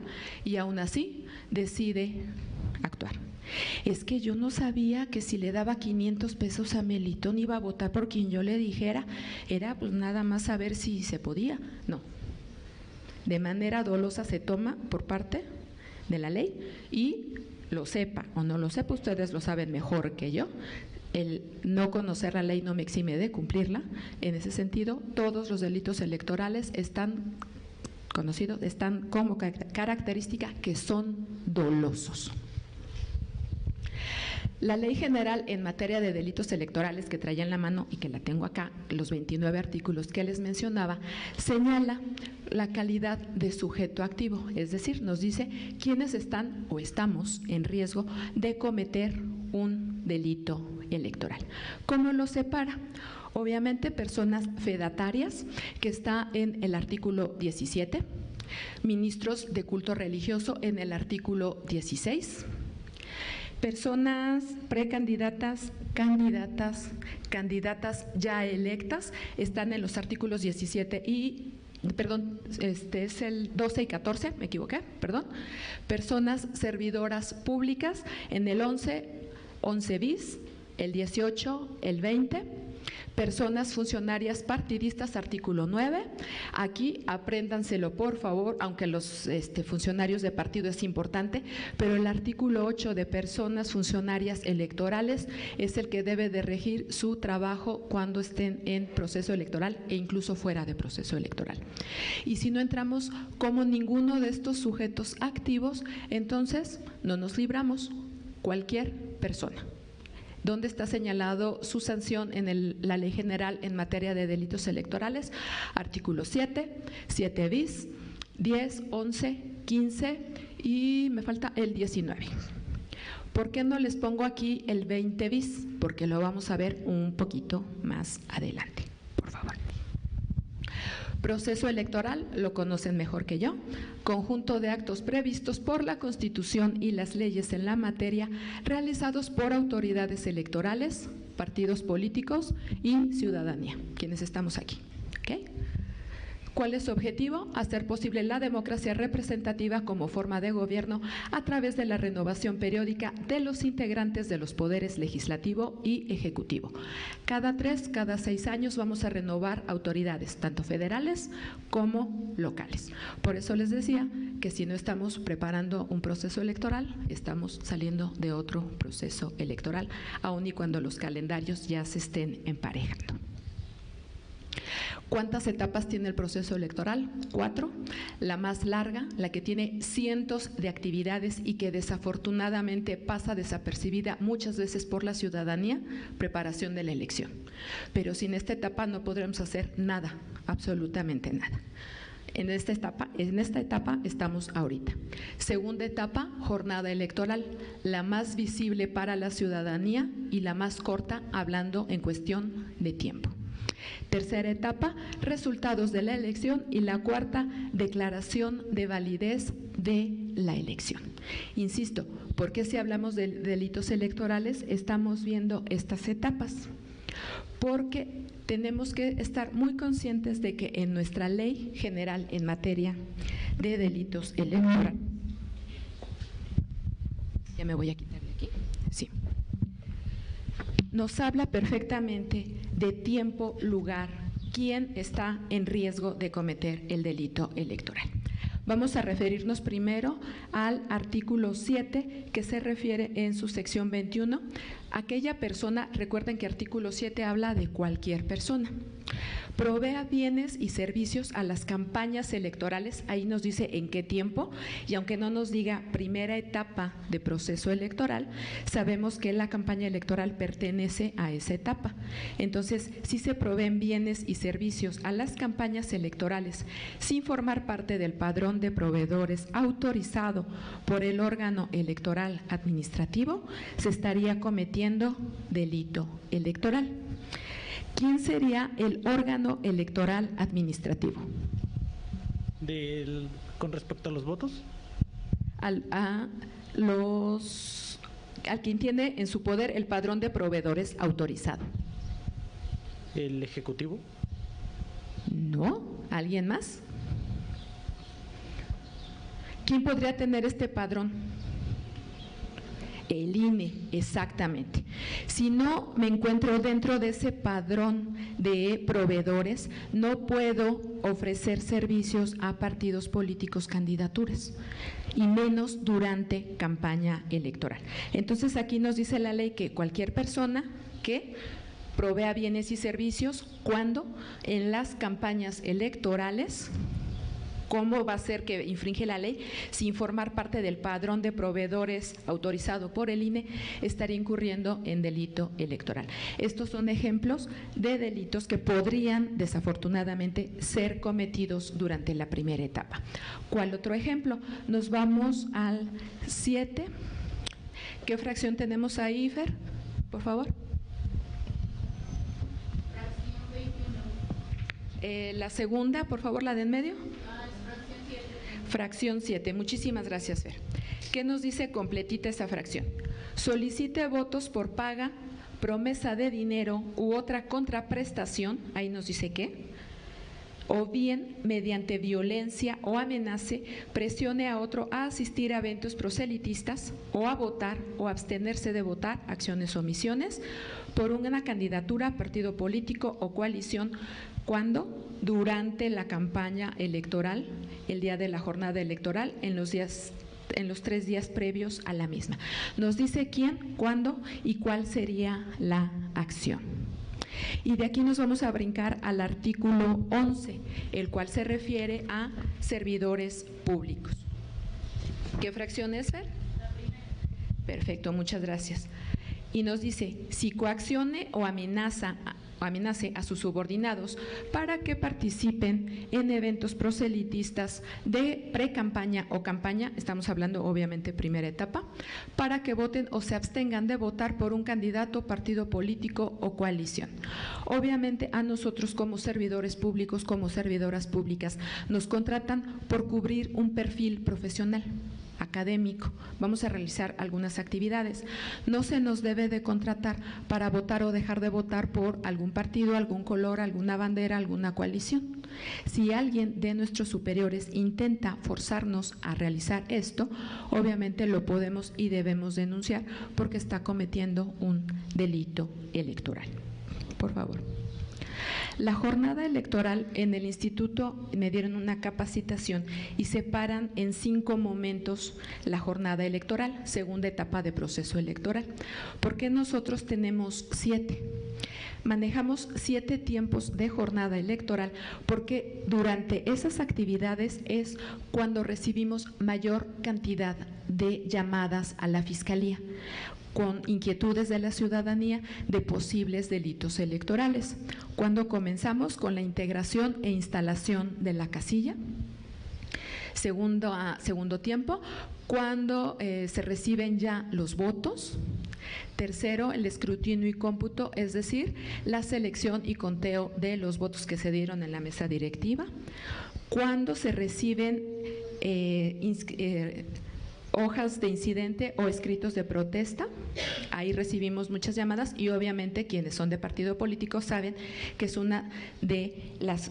y aún así decide actuar. Es que yo no sabía que si le daba 500 pesos a Melitón iba a votar por quien yo le dijera, era pues nada más saber si se podía. No. De manera dolosa se toma por parte de la ley y lo sepa o no lo sepa, ustedes lo saben mejor que yo, el no conocer la ley no me exime de cumplirla. En ese sentido, todos los delitos electorales están conocidos, están como característica que son dolosos. La Ley General en materia de delitos electorales que traía en la mano y que la tengo acá, los 29 artículos que les mencionaba, señala la calidad de sujeto activo, es decir, nos dice quiénes están o estamos en riesgo de cometer un delito electoral. ¿Cómo lo separa? Obviamente personas fedatarias, que está en el artículo 17, ministros de culto religioso en el artículo 16, personas precandidatas, candidatas ya electas, están en los artículos 17 y, es el 12 y 14, me equivoqué, perdón. Personas servidoras públicas en el 11 bis, el 18, el 20. Personas funcionarias partidistas, artículo 9. Aquí apréndanselo por favor, aunque los funcionarios de partido es importante, pero el artículo 8 de personas funcionarias electorales es el que debe de regir su trabajo cuando estén en proceso electoral e incluso fuera de proceso electoral. Y si no entramos como ninguno de estos sujetos activos, entonces no nos libramos, cualquier persona. ¿Dónde está señalado su sanción en la Ley General en materia de delitos electorales? Artículo 7, 7 bis, 10, 11, 15 y me falta el 19. ¿Por qué no les pongo aquí el 20 bis? Porque lo vamos a ver un poquito más adelante, por favor. Proceso electoral, lo conocen mejor que yo, conjunto de actos previstos por la Constitución y las leyes en la materia realizados por autoridades electorales, partidos políticos y ciudadanía, quienes estamos aquí. ¿Okay? ¿Cuál es su objetivo? Hacer posible la democracia representativa como forma de gobierno a través de la renovación periódica de los integrantes de los poderes legislativo y ejecutivo. Cada 6 años vamos a renovar autoridades, tanto federales como locales. Por eso les decía que si no estamos preparando un proceso electoral, estamos saliendo de otro proceso electoral, aun y cuando los calendarios ya se estén emparejando. ¿Cuántas etapas tiene el proceso electoral? 4. La más larga, la que tiene cientos de actividades y que desafortunadamente pasa desapercibida muchas veces por la ciudadanía, preparación de la elección. Pero sin esta etapa no podremos hacer nada, absolutamente nada. En esta etapa estamos ahorita. Segunda etapa, jornada electoral, la más visible para la ciudadanía y la más corta, hablando en cuestión de tiempo. Tercera etapa, resultados de la elección, y la cuarta, declaración de validez de la elección. Insisto, porque si hablamos de delitos electorales estamos viendo estas etapas, porque tenemos que estar muy conscientes de que en nuestra ley general en materia de delitos electorales, ya me voy a quitar de aquí, sí, nos habla perfectamente de tiempo, lugar, quién está en riesgo de cometer el delito electoral. Vamos a referirnos primero al artículo 7, que se refiere en su sección 21. Aquella persona, recuerden que artículo 7 habla de cualquier persona, provea bienes y servicios a las campañas electorales, ahí nos dice en qué tiempo, y aunque no nos diga primera etapa de proceso electoral, sabemos que la campaña electoral pertenece a esa etapa. Entonces, si se proveen bienes y servicios a las campañas electorales sin formar parte del padrón de proveedores autorizado por el órgano electoral administrativo, se estaría cometiendo delito electoral. ¿Quién sería el órgano electoral administrativo? ¿Con respecto a los votos? Al quien tiene en su poder el padrón de proveedores autorizado. ¿El Ejecutivo? No, ¿alguien más? ¿Quién podría tener este padrón? El INE, exactamente. Si no me encuentro dentro de ese padrón de proveedores, no puedo ofrecer servicios a partidos políticos, candidaturas, y menos durante campaña electoral. Entonces, aquí nos dice la ley que cualquier persona que provea bienes y servicios, cuando en las campañas electorales, ¿cómo va a ser que infringe la ley? Sin formar parte del padrón de proveedores autorizado por el INE, estaría incurriendo en delito electoral. Estos son ejemplos de delitos que podrían desafortunadamente ser cometidos durante la primera etapa. ¿Cuál otro ejemplo? Nos vamos al 7. ¿Qué fracción tenemos ahí, Fer? Por favor. La segunda, por favor, la de en medio. Fracción 7. Muchísimas gracias, Fer. ¿Qué nos dice completita esa fracción? Solicite votos por paga, promesa de dinero u otra contraprestación, ahí nos dice qué, o bien mediante violencia o amenace presione a otro a asistir a eventos proselitistas o a votar o abstenerse de votar, acciones o omisiones, por una candidatura, partido político o coalición, cuando durante la campaña electoral, el día de la jornada electoral, en los 3 días previos a la misma. Nos dice quién, cuándo y cuál sería la acción. Y de aquí nos vamos a brincar al artículo 11, el cual se refiere a servidores públicos. ¿Qué fracción es, Fer? La primera. Perfecto, muchas gracias. Y nos dice, si coaccione o amenace a sus subordinados para que participen en eventos proselitistas de pre-campaña o campaña, estamos hablando obviamente primera etapa, para que voten o se abstengan de votar por un candidato, partido político o coalición. Obviamente a nosotros como servidores públicos, como servidoras públicas, nos contratan por cubrir un perfil profesional. académico. Vamos a realizar algunas actividades. No se nos debe de contratar para votar o dejar de votar por algún partido, algún color, alguna bandera, alguna coalición. Si alguien de nuestros superiores intenta forzarnos a realizar esto, obviamente lo podemos y debemos denunciar porque está cometiendo un delito electoral. Por favor. La jornada electoral en el instituto me dieron una capacitación y separan en 5 momentos la jornada electoral, segunda etapa de proceso electoral. ¿Por qué nosotros tenemos 7? Manejamos 7 tiempos de jornada electoral porque durante esas actividades es cuando recibimos mayor cantidad de llamadas a la Fiscalía con inquietudes de la ciudadanía de posibles delitos electorales. Cuando comenzamos con la integración e instalación de la casilla. Segundo tiempo, cuando se reciben ya los votos. Tercero, el escrutinio y cómputo, es decir, la selección y conteo de los votos que se dieron en la mesa directiva. Cuando se reciben hojas de incidente o escritos de protesta, ahí recibimos muchas llamadas y obviamente quienes son de partido político saben que es una de las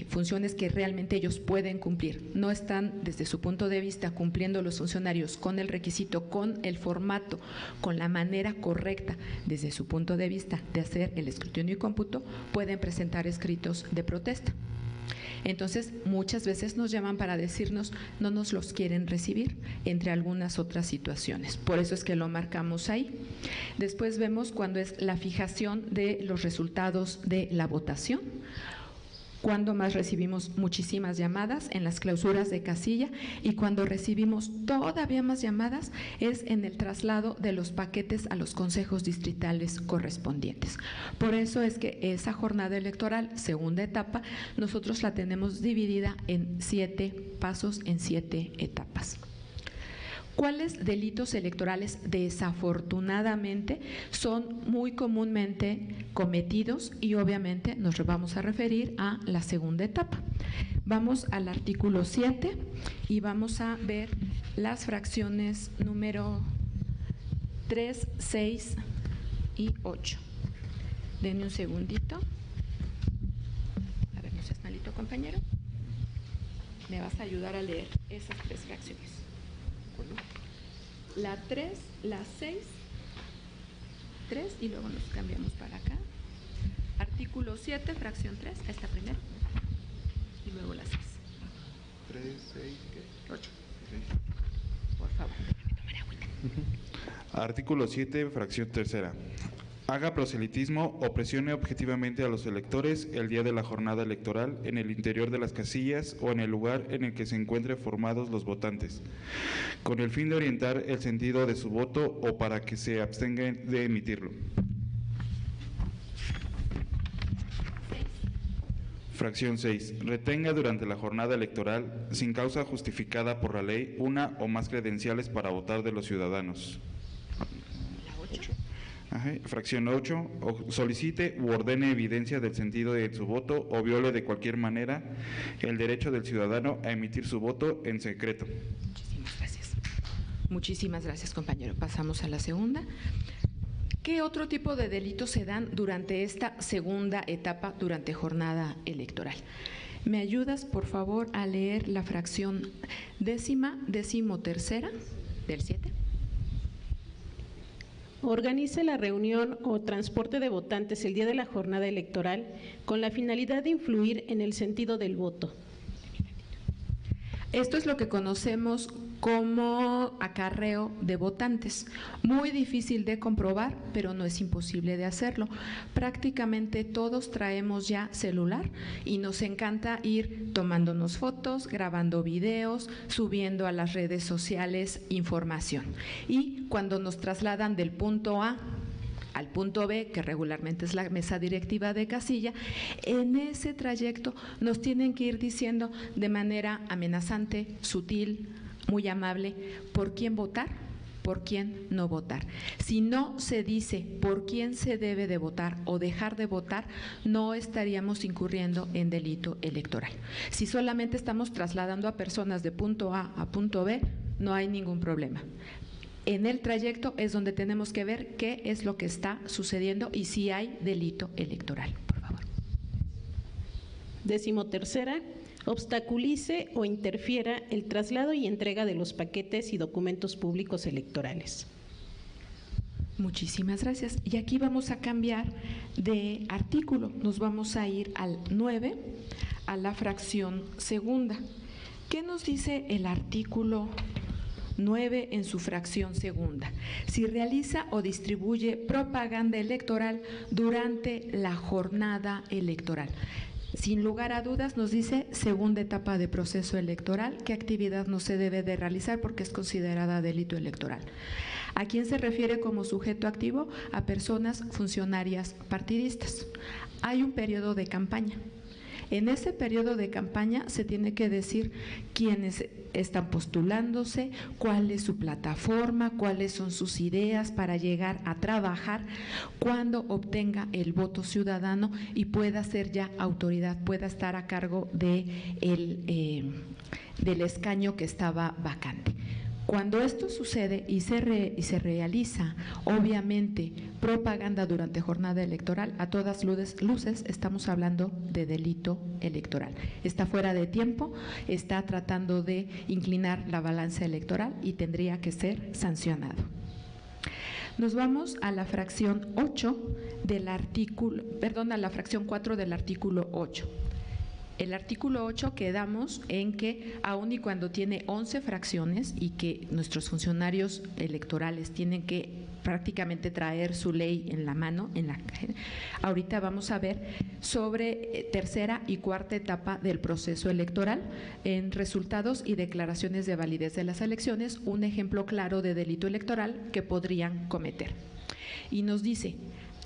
funciones que realmente ellos pueden cumplir. No están desde su punto de vista cumpliendo los funcionarios con el requisito, con el formato, con la manera correcta desde su punto de vista de hacer el escrutinio y cómputo, pueden presentar escritos de protesta. Entonces, muchas veces nos llaman para decirnos no nos los quieren recibir, entre algunas otras situaciones. Por eso es que lo marcamos ahí. Después vemos cuando es la fijación de los resultados de la votación. Cuando más recibimos muchísimas llamadas en las clausuras de casilla y cuando recibimos todavía más llamadas es en el traslado de los paquetes a los consejos distritales correspondientes. Por eso es que esa jornada electoral, segunda etapa, nosotros la tenemos dividida en 7 pasos, en 7 etapas. ¿Cuáles delitos electorales desafortunadamente son muy comúnmente cometidos? Y obviamente nos vamos a referir a la segunda etapa. Vamos al artículo 7 y vamos a ver las fracciones número 3, 6 y 8. Denme un segundito. A ver, no seas malito, compañero. Me vas a ayudar a leer esas 3 fracciones. La 3, la 6, 3 y luego nos cambiamos para acá. Artículo 7, fracción 3, esta primera y luego la 6. 3, 6, ¿qué? 8. Por favor, déjame tomar agüita. Artículo 7, fracción 3. Haga proselitismo o presione objetivamente a los electores el día de la jornada electoral en el interior de las casillas o en el lugar en el que se encuentren formados los votantes, con el fin de orientar el sentido de su voto o para que se abstengan de emitirlo. Fracción 6. Retenga durante la jornada electoral, sin causa justificada por la ley, una o más credenciales para votar de los ciudadanos. Fracción 8. Solicite u ordene evidencia del sentido de su voto o viole de cualquier manera el derecho del ciudadano a emitir su voto en secreto. Muchísimas gracias. Muchísimas gracias, compañero. Pasamos a la segunda. ¿Qué otro tipo de delitos se dan durante esta segunda etapa, durante jornada electoral? ¿Me ayudas, por favor, a leer la fracción 13ª del 7? Organice la reunión o transporte de votantes el día de la jornada electoral con la finalidad de influir en el sentido del voto. Esto es lo que conocemos como acarreo de votantes. Muy difícil de comprobar, pero no es imposible de hacerlo. Prácticamente todos traemos ya celular y nos encanta ir tomándonos fotos, grabando videos, subiendo a las redes sociales información. Y cuando nos trasladan del punto A al punto B, que regularmente es la mesa directiva de casilla, en ese trayecto nos tienen que ir diciendo de manera amenazante, sutil, muy amable, por quién votar, por quién no votar. Si no se dice por quién se debe de votar o dejar de votar, no estaríamos incurriendo en delito electoral. Si solamente estamos trasladando a personas de punto A a punto B, no hay ningún problema. En el trayecto es donde tenemos que ver qué es lo que está sucediendo y si hay delito electoral. Por favor. 13ª, obstaculice o interfiera el traslado y entrega de los paquetes y documentos públicos electorales. Muchísimas gracias. Y aquí vamos a cambiar de artículo. Nos vamos a ir al 9, a la fracción segunda. ¿Qué nos dice el artículo 9 en su fracción segunda? Si realiza o distribuye propaganda electoral durante la jornada electoral. Sin lugar a dudas nos dice segunda etapa de proceso electoral, qué actividad no se debe de realizar porque es considerada delito electoral. ¿A quién se refiere como sujeto activo? A personas funcionarias partidistas. Hay un periodo de campaña. En ese periodo de campaña se tiene que decir quiénes están postulándose, cuál es su plataforma, cuáles son sus ideas para llegar a trabajar cuando obtenga el voto ciudadano y pueda ser ya autoridad, pueda estar a cargo del escaño que estaba vacante. Cuando esto sucede y se realiza, obviamente, propaganda durante jornada electoral, a todas luces estamos hablando de delito electoral. Está fuera de tiempo, está tratando de inclinar la balanza electoral y tendría que ser sancionado. Nos vamos a la fracción 8 del artículo, perdón, a la fracción 4 del artículo 8. El artículo 8 quedamos en que aun y cuando tiene 11 fracciones y que nuestros funcionarios electorales tienen que prácticamente traer su ley en la mano, ahorita vamos a ver sobre tercera y cuarta etapa del proceso electoral en resultados y declaraciones de validez de las elecciones, un ejemplo claro de delito electoral que podrían cometer. Y nos dice: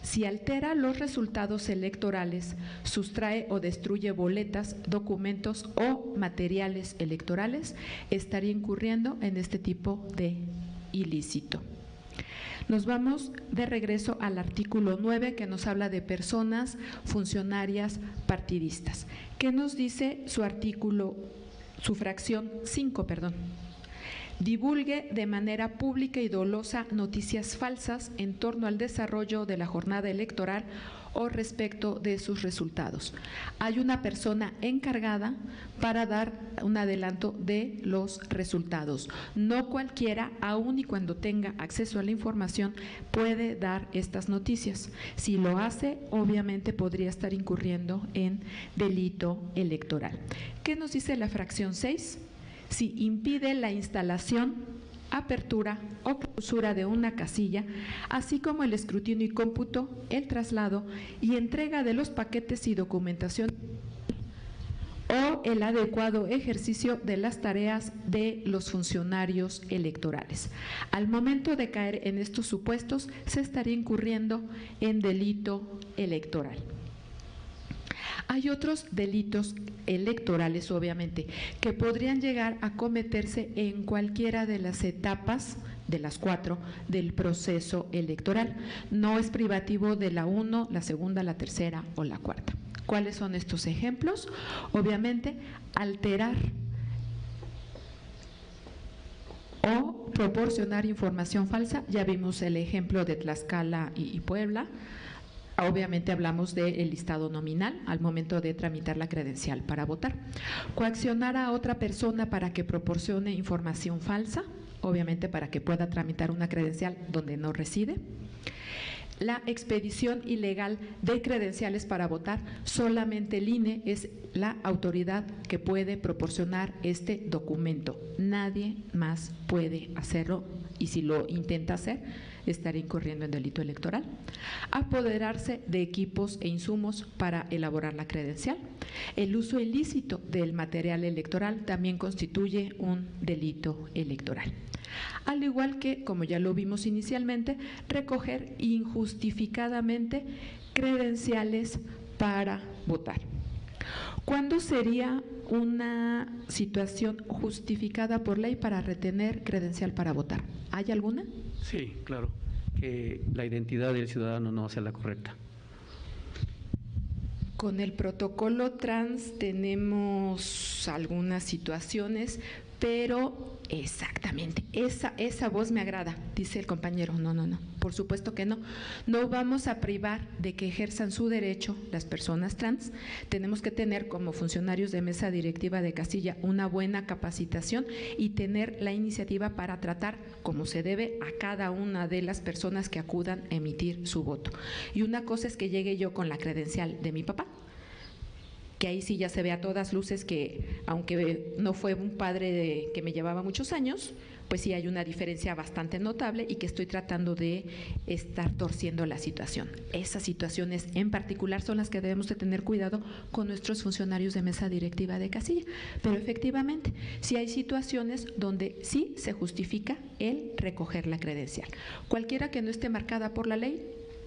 si altera los resultados electorales, sustrae o destruye boletas, documentos o materiales electorales, estaría incurriendo en este tipo de ilícito. Nos vamos de regreso al artículo 9 que nos habla de personas funcionarias partidistas. ¿Qué nos dice su artículo, su fracción 5, perdón? Divulgue de manera pública y dolosa noticias falsas en torno al desarrollo de la jornada electoral o respecto de sus resultados. Hay una persona encargada para dar un adelanto de los resultados. No cualquiera, aun y cuando tenga acceso a la información, puede dar estas noticias. Si lo hace, obviamente podría estar incurriendo en delito electoral. ¿Qué nos dice la fracción 6? Si impide la instalación, apertura o clausura de una casilla, así como el escrutinio y cómputo, el traslado y entrega de los paquetes y documentación o el adecuado ejercicio de las tareas de los funcionarios electorales. Al momento de caer en estos supuestos, se estaría incurriendo en delito electoral. Hay otros delitos electorales, obviamente, que podrían llegar a cometerse en cualquiera de las etapas, de las 4, del proceso electoral. No es privativo de la 1, la segunda, la tercera o la cuarta. ¿Cuáles son estos ejemplos? Obviamente, alterar o proporcionar información falsa. Ya vimos el ejemplo de Tlaxcala y Puebla. Obviamente hablamos del listado nominal al momento de tramitar la credencial para votar. Coaccionar a otra persona para que proporcione información falsa, obviamente para que pueda tramitar una credencial donde no reside. La expedición ilegal de credenciales para votar, solamente el INE es la autoridad que puede proporcionar este documento. Nadie más puede hacerlo y si lo intenta hacer, estaría incurriendo en delito electoral. Apoderarse de equipos e insumos para elaborar la credencial. El uso ilícito del material electoral también constituye un delito electoral. Al igual que, como ya lo vimos inicialmente, recoger injustificadamente credenciales para votar. ¿Cuándo sería una situación justificada por ley para retener credencial para votar? ¿Hay alguna? Sí, claro, que la identidad del ciudadano no sea la correcta. Con el protocolo trans tenemos algunas situaciones, Pero exactamente, esa voz me agrada, dice el compañero. No, por supuesto que no. No vamos a privar de que ejerzan su derecho las personas trans. Tenemos que tener como funcionarios de mesa directiva de Castilla una buena capacitación y tener la iniciativa para tratar como se debe a cada una de las personas que acudan a emitir su voto. Y una cosa es que llegue yo con la credencial de mi papá, que ahí sí ya se ve a todas luces que, aunque no fue un padre que me llevaba muchos años, pues sí hay una diferencia bastante notable y que estoy tratando de estar torciendo la situación. Esas situaciones en particular son las que debemos de tener cuidado con nuestros funcionarios de mesa directiva de casilla. Pero efectivamente, sí hay situaciones donde sí se justifica el recoger la credencial. Cualquiera que no esté marcada por la ley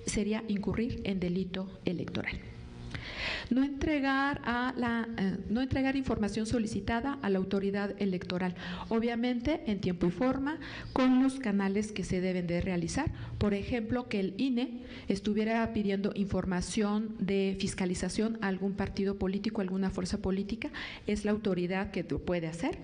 sería incurrir en delito electoral. No entregar información solicitada a la autoridad electoral, obviamente en tiempo y forma, con los canales que se deben de realizar. Por ejemplo, que el INE estuviera pidiendo información de fiscalización a algún partido político, alguna fuerza política, es la autoridad que lo puede hacer.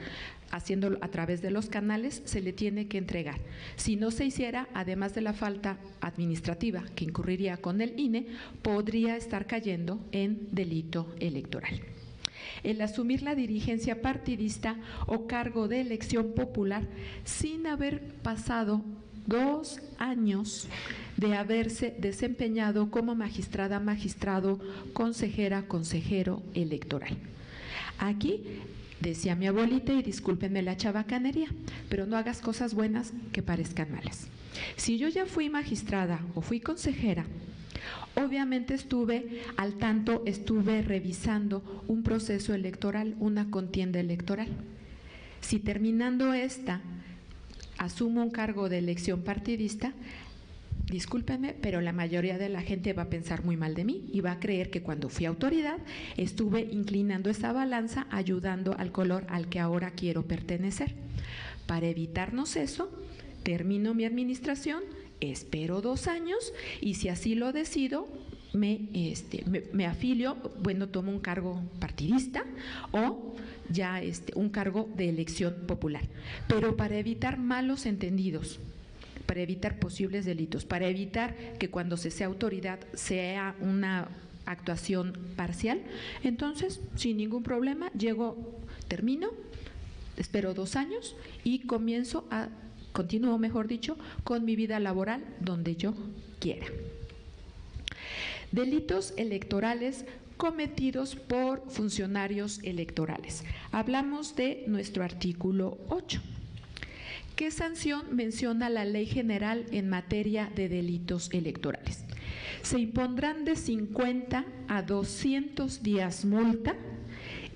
Haciéndolo a través de los canales, se le tiene que entregar. Si no se hiciera, además de la falta administrativa que incurriría con el INE, podría estar cayendo en delito electoral. El asumir la dirigencia partidista o cargo de elección popular sin haber pasado 2 años de haberse desempeñado como magistrada, magistrado, consejera, consejero electoral. Aquí decía mi abuelita, y discúlpenme la chabacanería, pero no hagas cosas buenas que parezcan malas. Si yo ya fui magistrada o fui consejera, obviamente estuve al tanto, estuve revisando un proceso electoral, una contienda electoral. Si terminando esta asumo un cargo de elección partidista, discúlpenme, pero la mayoría de la gente va a pensar muy mal de mí y va a creer que cuando fui autoridad estuve inclinando esa balanza, ayudando al color al que ahora quiero pertenecer. Para evitarnos eso, termino mi administración, espero 2 años y si así lo decido, me afilio, bueno, tomo un cargo partidista o ya un cargo de elección popular. Pero para evitar malos entendidos, para evitar posibles delitos, para evitar que cuando se sea autoridad sea una actuación parcial, entonces sin ningún problema termino, espero 2 años y continúo, mejor dicho, con mi vida laboral donde yo quiera. Delitos electorales cometidos por funcionarios electorales. Hablamos de nuestro artículo 8. ¿Qué sanción menciona la Ley General en materia de delitos electorales? Se impondrán de 50 a 200 días multa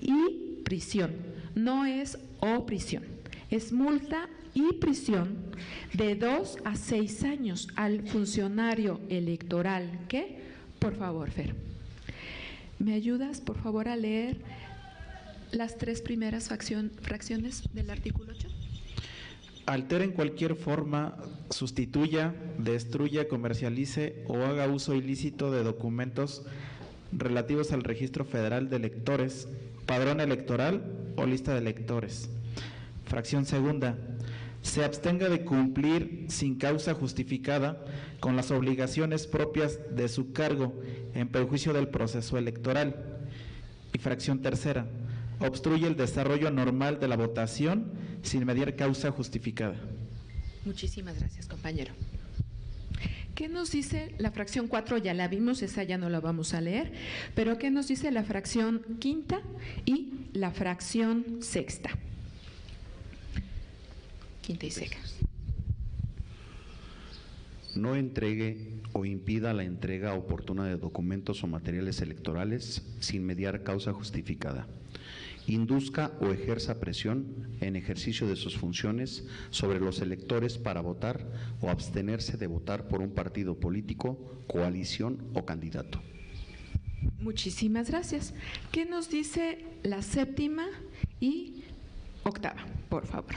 y prisión. No es prisión, es multa y prisión de 2 a 6 años al funcionario electoral que, por favor, Fer, ¿me ayudas, por favor, a leer las 3 primeras fracciones del artículo 8? Altera en cualquier forma, sustituya, destruya, comercialice o haga uso ilícito de documentos relativos al Registro Federal de Electores, padrón electoral o lista de electores. Fracción segunda. Se abstenga de cumplir sin causa justificada con las obligaciones propias de su cargo en perjuicio del proceso electoral. Y fracción tercera. Obstruye el desarrollo normal de la votación sin mediar causa justificada. Muchísimas gracias, compañero. ¿Qué nos dice la fracción 4? Ya la vimos, esa ya no la vamos a leer, pero ¿qué nos dice la fracción 5ª y la fracción 6ª? 5ª y 6ª. No entregue o impida la entrega oportuna de documentos o materiales electorales sin mediar causa justificada. Induzca o ejerza presión en ejercicio de sus funciones sobre los electores para votar o abstenerse de votar por un partido político, coalición o candidato. Muchísimas gracias. ¿Qué nos dice la 7ª y 8ª, por favor?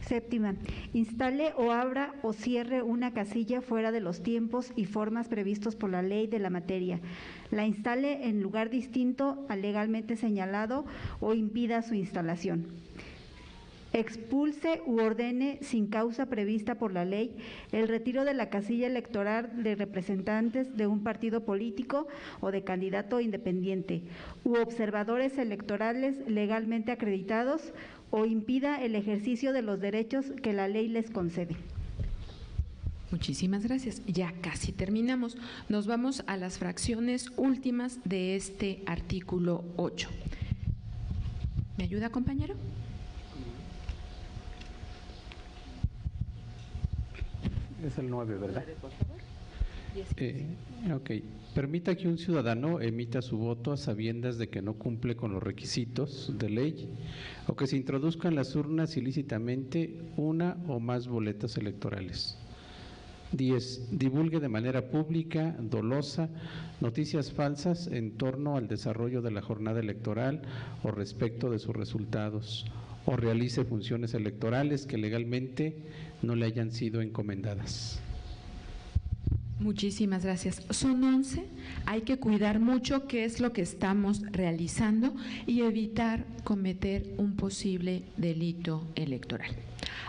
Séptima, instale o abra o cierre una casilla fuera de los tiempos y formas previstos por la ley de la materia. La instale en lugar distinto al legalmente señalado o impida su instalación. Expulse u ordene sin causa prevista por la ley el retiro de la casilla electoral de representantes de un partido político o de candidato independiente u observadores electorales legalmente acreditados o impida el ejercicio de los derechos que la ley les concede. Muchísimas gracias. Ya casi terminamos. Nos vamos a las fracciones últimas de este artículo 8. ¿Me ayuda, compañero? Es el 9, ¿verdad? Ok. Permita que un ciudadano emita su voto a sabiendas de que no cumple con los requisitos de ley o que se introduzca en las urnas ilícitamente una o más boletas electorales. 10. Divulgue de manera pública, dolosa, noticias falsas en torno al desarrollo de la jornada electoral o respecto de sus resultados, o realice funciones electorales que legalmente no le hayan sido encomendadas. Muchísimas gracias. Son 11. Hay que cuidar mucho qué es lo que estamos realizando y evitar cometer un posible delito electoral.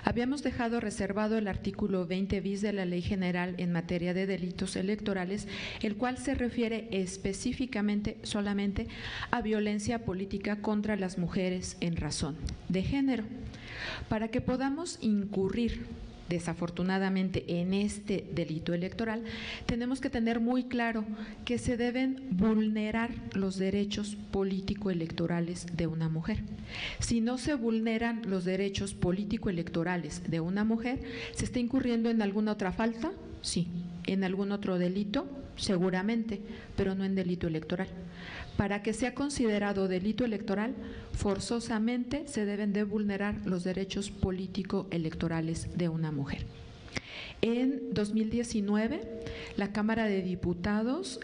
Habíamos dejado reservado el artículo 20 bis de la Ley General en materia de delitos electorales, el cual se refiere específicamente solamente a violencia política contra las mujeres en razón de género. Para que podamos incurrir desafortunadamente en este delito electoral, tenemos que tener muy claro que se deben vulnerar los derechos político-electorales de una mujer. Si no se vulneran los derechos político-electorales de una mujer, ¿se está incurriendo en alguna otra falta? Sí. ¿En algún otro delito? Seguramente, pero no en delito electoral. Para que sea considerado delito electoral, forzosamente se deben de vulnerar los derechos político-electorales de una mujer. En 2019, la Cámara de Diputados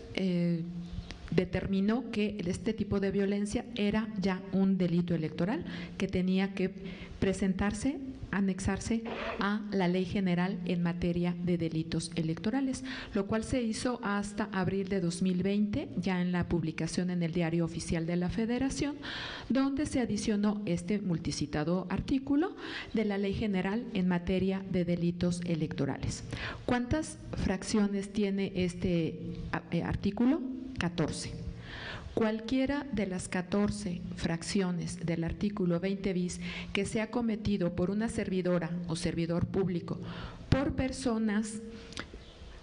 determinó que este tipo de violencia era ya un delito electoral que tenía que presentarse, anexarse a la Ley General en materia de delitos electorales, lo cual se hizo hasta abril de 2020, ya en la publicación en el Diario Oficial de la Federación, donde se adicionó este multicitado artículo de la Ley General en materia de delitos electorales. ¿Cuántas fracciones tiene este artículo? 14. Cualquiera de las 14 fracciones del artículo 20 bis que sea cometido por una servidora o servidor público, por personas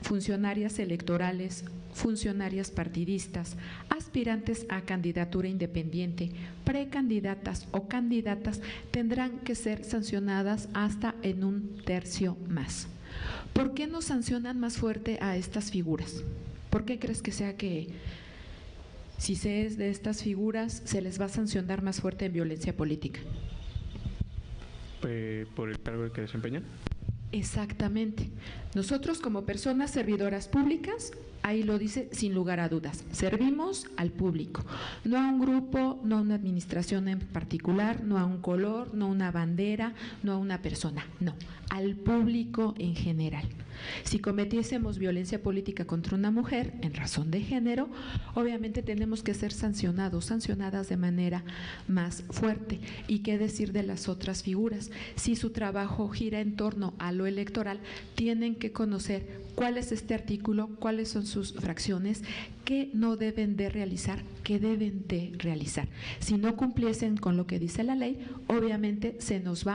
funcionarias electorales, funcionarias partidistas, aspirantes a candidatura independiente, precandidatas o candidatas, tendrán que ser sancionadas hasta en 1/3 más. ¿Por qué no sancionan más fuerte a estas figuras? ¿Por qué crees que sea que si se es de estas figuras se les va a sancionar más fuerte en violencia política? ¿Por el cargo que desempeñan? Exactamente. Nosotros como personas servidoras públicas, ahí lo dice sin lugar a dudas, servimos al público, no a un grupo, no a una administración en particular, no a un color, no a una bandera, no a una persona, no, al público en general. Si cometiésemos violencia política contra una mujer en razón de género, obviamente tenemos que ser sancionadas de manera más fuerte. ¿Y qué decir de las otras figuras? Si su trabajo gira en torno a lo electoral, tienen que conocer cuál es este artículo, cuáles son sus fracciones, qué no deben de realizar, qué deben de realizar. Si no cumpliesen con lo que dice la ley, obviamente se les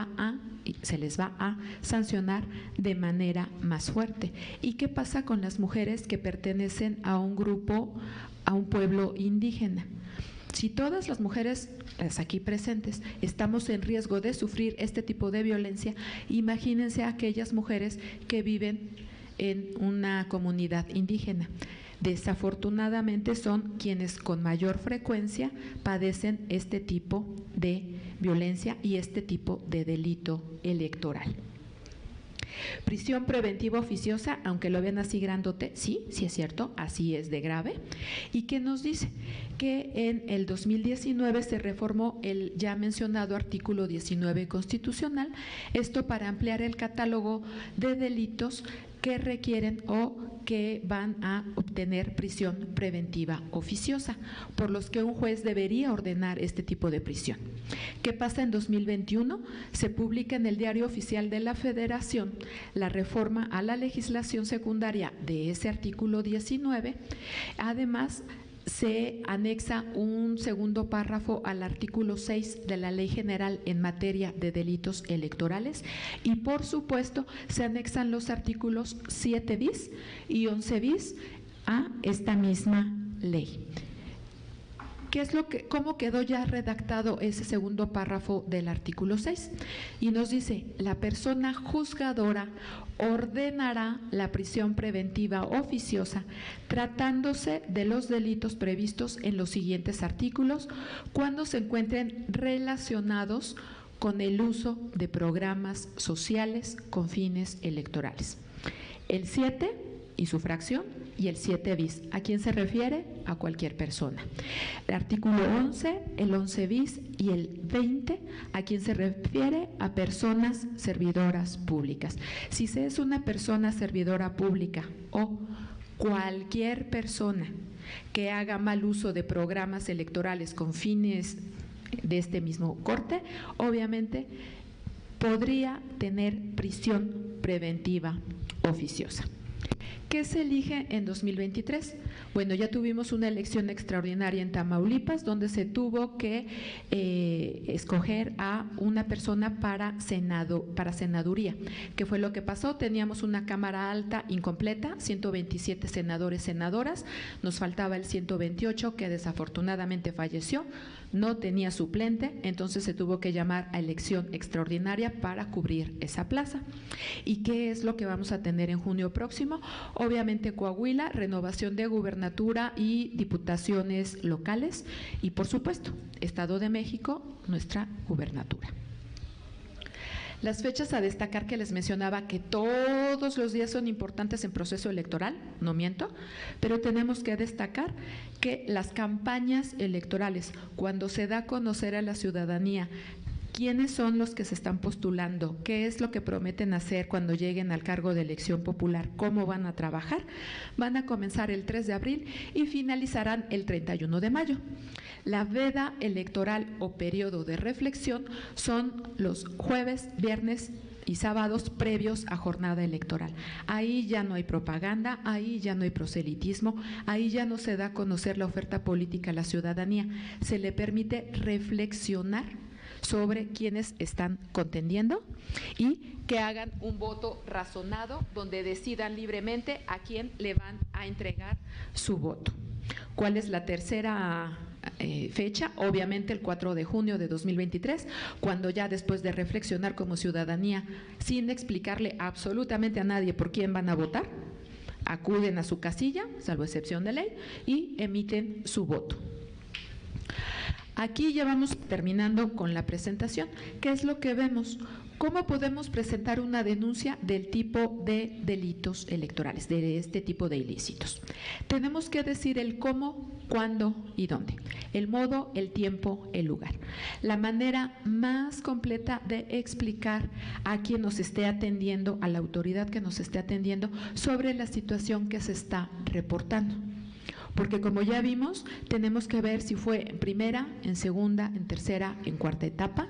va a sancionar de manera más fuerte. ¿Y qué pasa con las mujeres que pertenecen a un grupo, a un pueblo indígena? Si todas las mujeres, las aquí presentes, estamos en riesgo de sufrir este tipo de violencia, imagínense a aquellas mujeres que viven en una comunidad indígena. Desafortunadamente son quienes con mayor frecuencia padecen este tipo de violencia y este tipo de delito electoral. Prisión preventiva oficiosa, aunque lo vean así grandote, sí es cierto, así es de grave. ¿Y qué nos dice? Que en el 2019 se reformó el ya mencionado artículo 19 constitucional, esto para ampliar el catálogo de delitos que requieren o que van a obtener prisión preventiva oficiosa, por los que un juez debería ordenar este tipo de prisión. ¿Qué pasa en 2021? Se publica en el Diario Oficial de la Federación la reforma a la legislación secundaria de ese artículo 19. Además, se anexa un segundo párrafo al artículo 6 de la Ley General en materia de delitos electorales y, por supuesto, se anexan los artículos 7 bis y 11 bis a esta misma ley. ¿Cómo quedó ya redactado ese segundo párrafo del artículo 6? Y nos dice, la persona juzgadora ordenará la prisión preventiva oficiosa tratándose de los delitos previstos en los siguientes artículos cuando se encuentren relacionados con el uso de programas sociales con fines electorales. El 7 y su fracción y el 7 bis. ¿A quién se refiere? A cualquier persona. El artículo 11, el 11 bis y el 20, ¿a quién se refiere? A personas servidoras públicas. Si se es una persona servidora pública o cualquier persona que haga mal uso de programas electorales con fines de este mismo corte, obviamente podría tener prisión preventiva oficiosa. ¿Qué se elige en 2023? Bueno, ya tuvimos una elección extraordinaria en Tamaulipas donde se tuvo que escoger a una persona para senaduría. ¿Qué fue lo que pasó? Teníamos una Cámara Alta incompleta, 127 senadores, senadoras, nos faltaba el 128 que desafortunadamente falleció, no tenía suplente, entonces se tuvo que llamar a elección extraordinaria para cubrir esa plaza. ¿Y qué es lo que vamos a tener en junio próximo? Obviamente Coahuila, renovación de gubernatura y diputaciones locales y, por supuesto, Estado de México, nuestra gubernatura. Las fechas a destacar que les mencionaba que todos los días son importantes en proceso electoral, no miento, pero tenemos que destacar que las campañas electorales, cuando se da a conocer a la ciudadanía quiénes son los que se están postulando, qué es lo que prometen hacer cuando lleguen al cargo de elección popular, cómo van a trabajar, van a comenzar el 3 de abril y finalizarán el 31 de mayo. La veda electoral o periodo de reflexión son los jueves, viernes y sábados previos a jornada electoral. Ahí ya no hay propaganda, ahí ya no hay proselitismo, ahí ya no se da a conocer la oferta política a la ciudadanía, se le permite reflexionar sobre quienes están contendiendo y que hagan un voto razonado donde decidan libremente a quién le van a entregar su voto. ¿Cuál es la tercera fecha? Obviamente el 4 de junio de 2023, cuando ya después de reflexionar como ciudadanía, sin explicarle absolutamente a nadie por quién van a votar, acuden a su casilla, salvo excepción de ley, y emiten su voto. Aquí ya vamos terminando con la presentación. ¿Qué es lo que vemos? ¿Cómo podemos presentar una denuncia del tipo de delitos electorales, de este tipo de ilícitos? Tenemos que decir el cómo, cuándo y dónde, el modo, el tiempo, el lugar. La manera más completa de explicar a quien nos esté atendiendo, a la autoridad que nos esté atendiendo, sobre la situación que se está reportando. Porque como ya vimos, tenemos que ver si fue en primera, en segunda, en tercera, en cuarta etapa,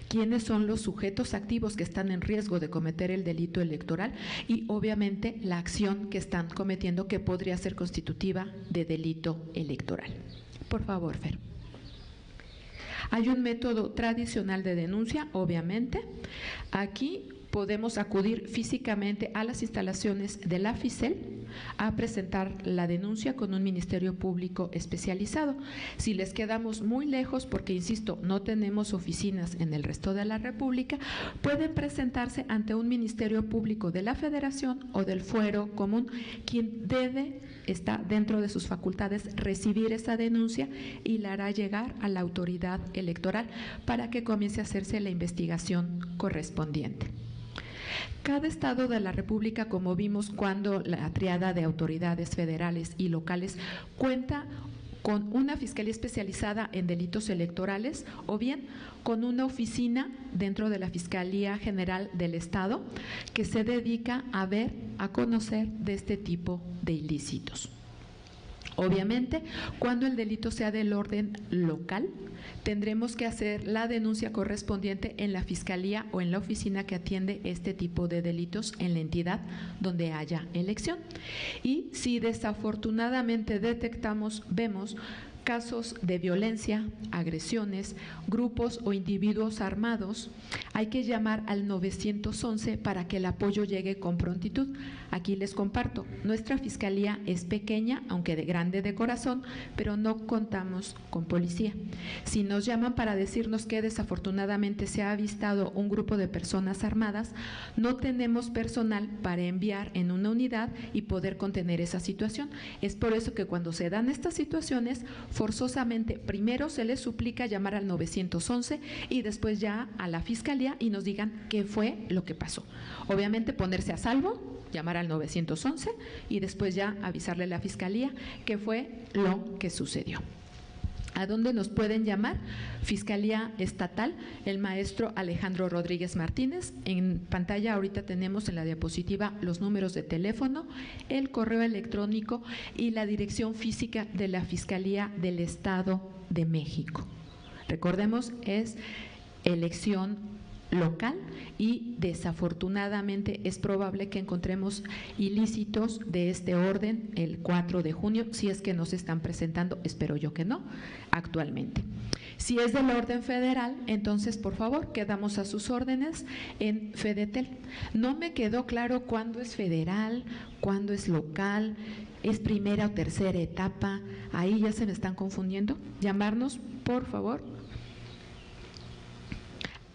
quiénes son los sujetos activos que están en riesgo de cometer el delito electoral y obviamente la acción que están cometiendo que podría ser constitutiva de delito electoral. Por favor, Fer. Hay un método tradicional de denuncia, obviamente. Aquí podemos acudir físicamente a las instalaciones de la FICEL a presentar la denuncia con un ministerio público especializado. Si les quedamos muy lejos, porque insisto, no tenemos oficinas en el resto de la República, pueden presentarse ante un ministerio público de la Federación o del fuero común, quien está dentro de sus facultades recibir esa denuncia y la hará llegar a la autoridad electoral para que comience a hacerse la investigación correspondiente. Cada estado de la República, como vimos cuando la triada de autoridades federales y locales cuenta con una fiscalía especializada en delitos electorales o bien con una oficina dentro de la Fiscalía General del Estado que se dedica a ver, a conocer de este tipo de ilícitos. Obviamente, cuando el delito sea del orden local, tendremos que hacer la denuncia correspondiente en la fiscalía o en la oficina que atiende este tipo de delitos en la entidad donde haya elección. Y si desafortunadamente vemos casos de violencia, agresiones, grupos o individuos armados, hay que llamar al 911 para que el apoyo llegue con prontitud. Aquí les comparto, nuestra fiscalía es pequeña, aunque de grande de corazón, pero no contamos con policía. Si nos llaman para decirnos que desafortunadamente se ha avistado un grupo de personas armadas, no tenemos personal para enviar en una unidad y poder contener esa situación. Es por eso que cuando se dan estas situaciones, forzosamente primero se les suplica llamar al 911 y después ya a la fiscalía y nos digan qué fue lo que pasó. Obviamente ponerse a salvo, llamar al 911 y después ya avisarle a la fiscalía qué fue lo que sucedió. ¿A dónde nos pueden llamar? Fiscalía Estatal, el maestro Alejandro Rodríguez Martínez. En pantalla ahorita tenemos en la diapositiva los números de teléfono, el correo electrónico y la dirección física de la Fiscalía del Estado de México. Recordemos, es elección local y desafortunadamente es probable que encontremos ilícitos de este orden el 4 de junio, si es que no se están presentando, espero yo que no, actualmente. Si es del orden federal, entonces por favor quedamos a sus órdenes en Fedetel. No me quedó claro cuándo es federal, cuándo es local, es primera o tercera etapa, ahí ya se me están confundiendo. Llamarnos, por favor,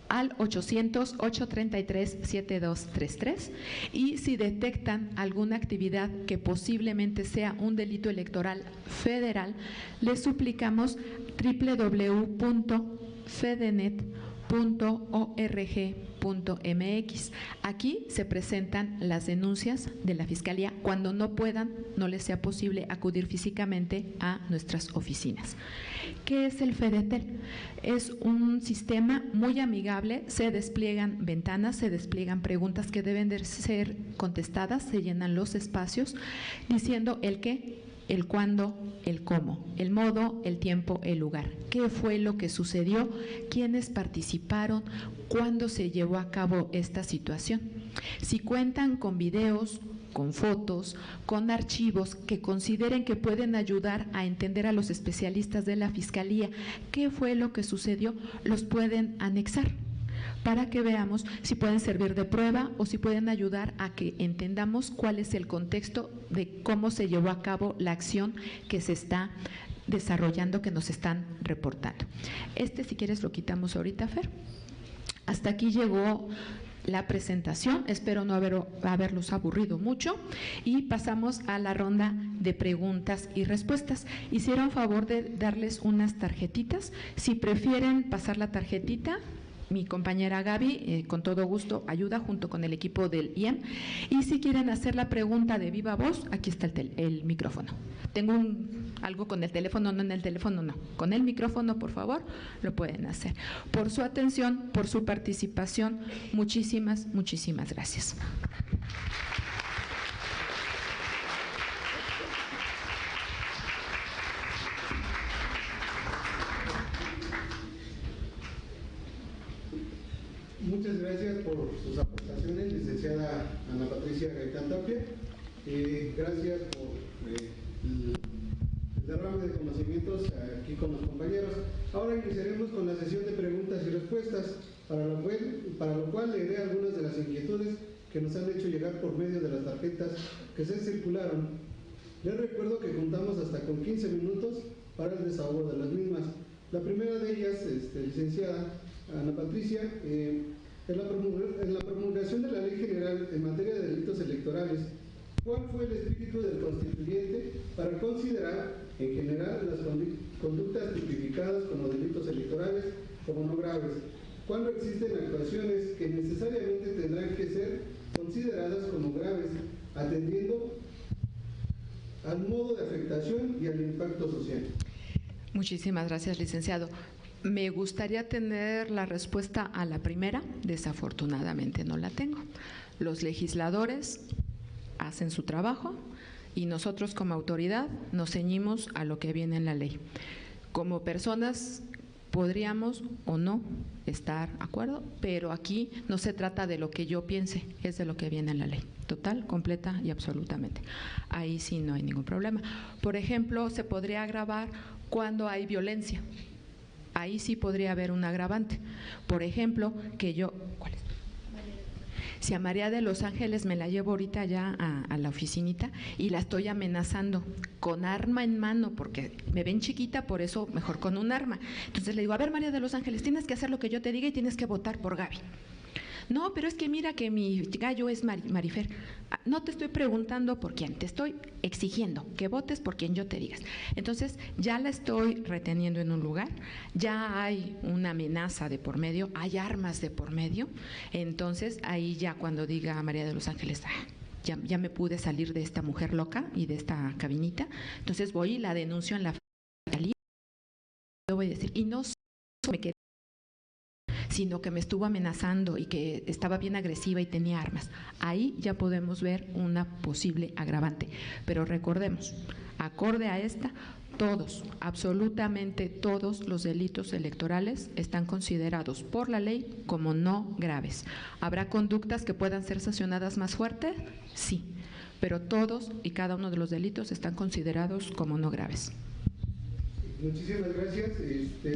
al 800-833-7233 y si detectan alguna actividad que posiblemente sea un delito electoral federal, les suplicamos www.fedenet.org.mx. Aquí se presentan las denuncias de la Fiscalía cuando no puedan, no les sea posible acudir físicamente a nuestras oficinas. ¿Qué es el Fedetel? Es un sistema muy amigable, se despliegan ventanas, se despliegan preguntas que deben de ser contestadas, se llenan los espacios diciendo el qué, el cuándo, el cómo, el modo, el tiempo, el lugar. ¿Qué fue lo que sucedió? ¿Quiénes participaron? ¿Cuándo se llevó a cabo esta situación? Si cuentan con videos, con fotos, con archivos que consideren que pueden ayudar a entender a los especialistas de la Fiscalía qué fue lo que sucedió, los pueden anexar para que veamos si pueden servir de prueba o si pueden ayudar a que entendamos cuál es el contexto de cómo se llevó a cabo la acción que se está desarrollando, que nos están reportando. Si quieres lo quitamos ahorita, Fer. Hasta aquí llegó la presentación, espero no haberlos aburrido mucho y pasamos a la ronda de preguntas y respuestas. Hicieron favor de darles unas tarjetitas, si prefieren pasar la tarjetita, mi compañera Gaby con todo gusto ayuda junto con el equipo del IEM, y si quieren hacer la pregunta de viva voz, aquí está el micrófono. Tengo algo con el teléfono, no en el teléfono, no, con el micrófono, por favor, lo pueden hacer. Por su atención, por su participación, muchísimas gracias. Muchas gracias por sus aportaciones, licenciada Ana Patricia Gaitán Tapia. Gracias por el derrame de conocimientos aquí con los compañeros. Ahora iniciaremos con la sesión de preguntas y respuestas, para lo cual leeré algunas de las inquietudes que nos han hecho llegar por medio de las tarjetas que se circularon. Les recuerdo que contamos hasta con 15 minutos para el desahogo de las mismas. La primera de ellas, licenciada Ana Patricia, en la promulgación de la Ley General en materia de delitos electorales, ¿cuál fue el espíritu del constituyente para considerar en general las conductas tipificadas como delitos electorales como no graves? cuando existen actuaciones que necesariamente tendrán que ser consideradas como graves, atendiendo al modo de afectación y al impacto social. Muchísimas gracias, licenciado. Me gustaría tener la respuesta a la primera, desafortunadamente no la tengo. Los legisladores hacen su trabajo y nosotros como autoridad nos ceñimos a lo que viene en la ley. Como personas podríamos o no estar de acuerdo, pero aquí no se trata de lo que yo piense, es de lo que viene en la ley, total, completa y absolutamente. Ahí sí no hay ningún problema. Por ejemplo, se podría agravar cuando hay violencia. Ahí sí podría haber un agravante. Por ejemplo, que yo… ¿Cuál es? Si a María de los Ángeles me la llevo ahorita ya a la oficinita y la estoy amenazando con arma en mano, porque me ven chiquita, por eso mejor con un arma. Entonces le digo, a ver, María de los Ángeles, tienes que hacer lo que yo te diga y tienes que votar por Gaby. No, pero es que mira que mi gallo es Marifer. No te estoy preguntando por quién, te estoy exigiendo que votes por quien yo te digas. Entonces ya la estoy reteniendo en un lugar, ya hay una amenaza de por medio, hay armas de por medio. Entonces ahí ya cuando diga María de los Ángeles, ya me pude salir de esta mujer loca y de esta cabinita, entonces voy y la denuncio en la fiscalía. Yo voy a decir, y no me quedé, sino que me estuvo amenazando y que estaba bien agresiva y tenía armas. Ahí ya podemos ver una posible agravante. Pero recordemos, acorde a esta, todos, absolutamente todos los delitos electorales están considerados por la ley como no graves. ¿Habrá conductas que puedan ser sancionadas más fuerte? Sí, pero todos y cada uno de los delitos están considerados como no graves. Muchísimas gracias.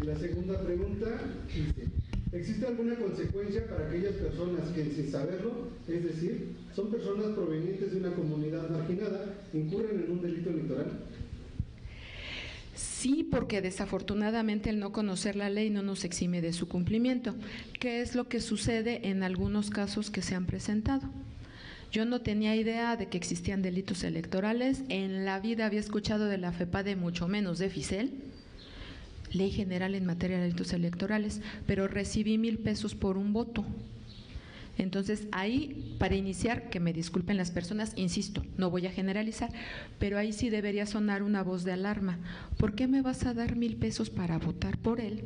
La segunda pregunta dice, ¿existe alguna consecuencia para aquellas personas que sin saberlo, es decir, son personas provenientes de una comunidad marginada, incurren en un delito electoral? Sí, porque desafortunadamente el no conocer la ley no nos exime de su cumplimiento. ¿Qué es lo que sucede en algunos casos que se han presentado? Yo no tenía idea de que existían delitos electorales, en la vida había escuchado de la FEPADE, mucho menos de FICEL, Ley General en Materia de Delitos Electorales, pero recibí 1,000 pesos por un voto. Entonces ahí, para iniciar, que me disculpen las personas, insisto, no voy a generalizar, pero ahí sí debería sonar una voz de alarma. ¿Por qué me vas a dar 1,000 pesos para votar por él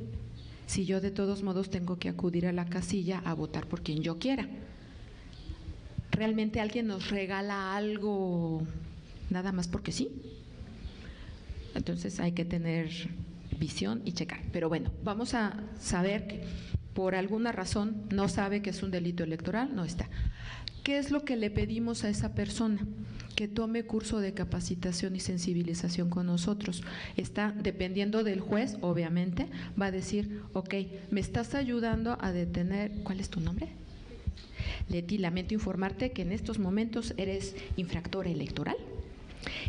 si yo de todos modos tengo que acudir a la casilla a votar por quien yo quiera? ¿Realmente alguien nos regala algo nada más porque sí? Entonces hay que tener visión y checar. Pero bueno, vamos a saber que por alguna razón no sabe que es un delito electoral, no está. ¿Qué es lo que le pedimos a esa persona? Que tome curso de capacitación y sensibilización con nosotros. Está dependiendo del juez, obviamente, va a decir, ok, me estás ayudando a detener, ¿cuál es tu nombre? Leti, lamento informarte que en estos momentos eres infractora electoral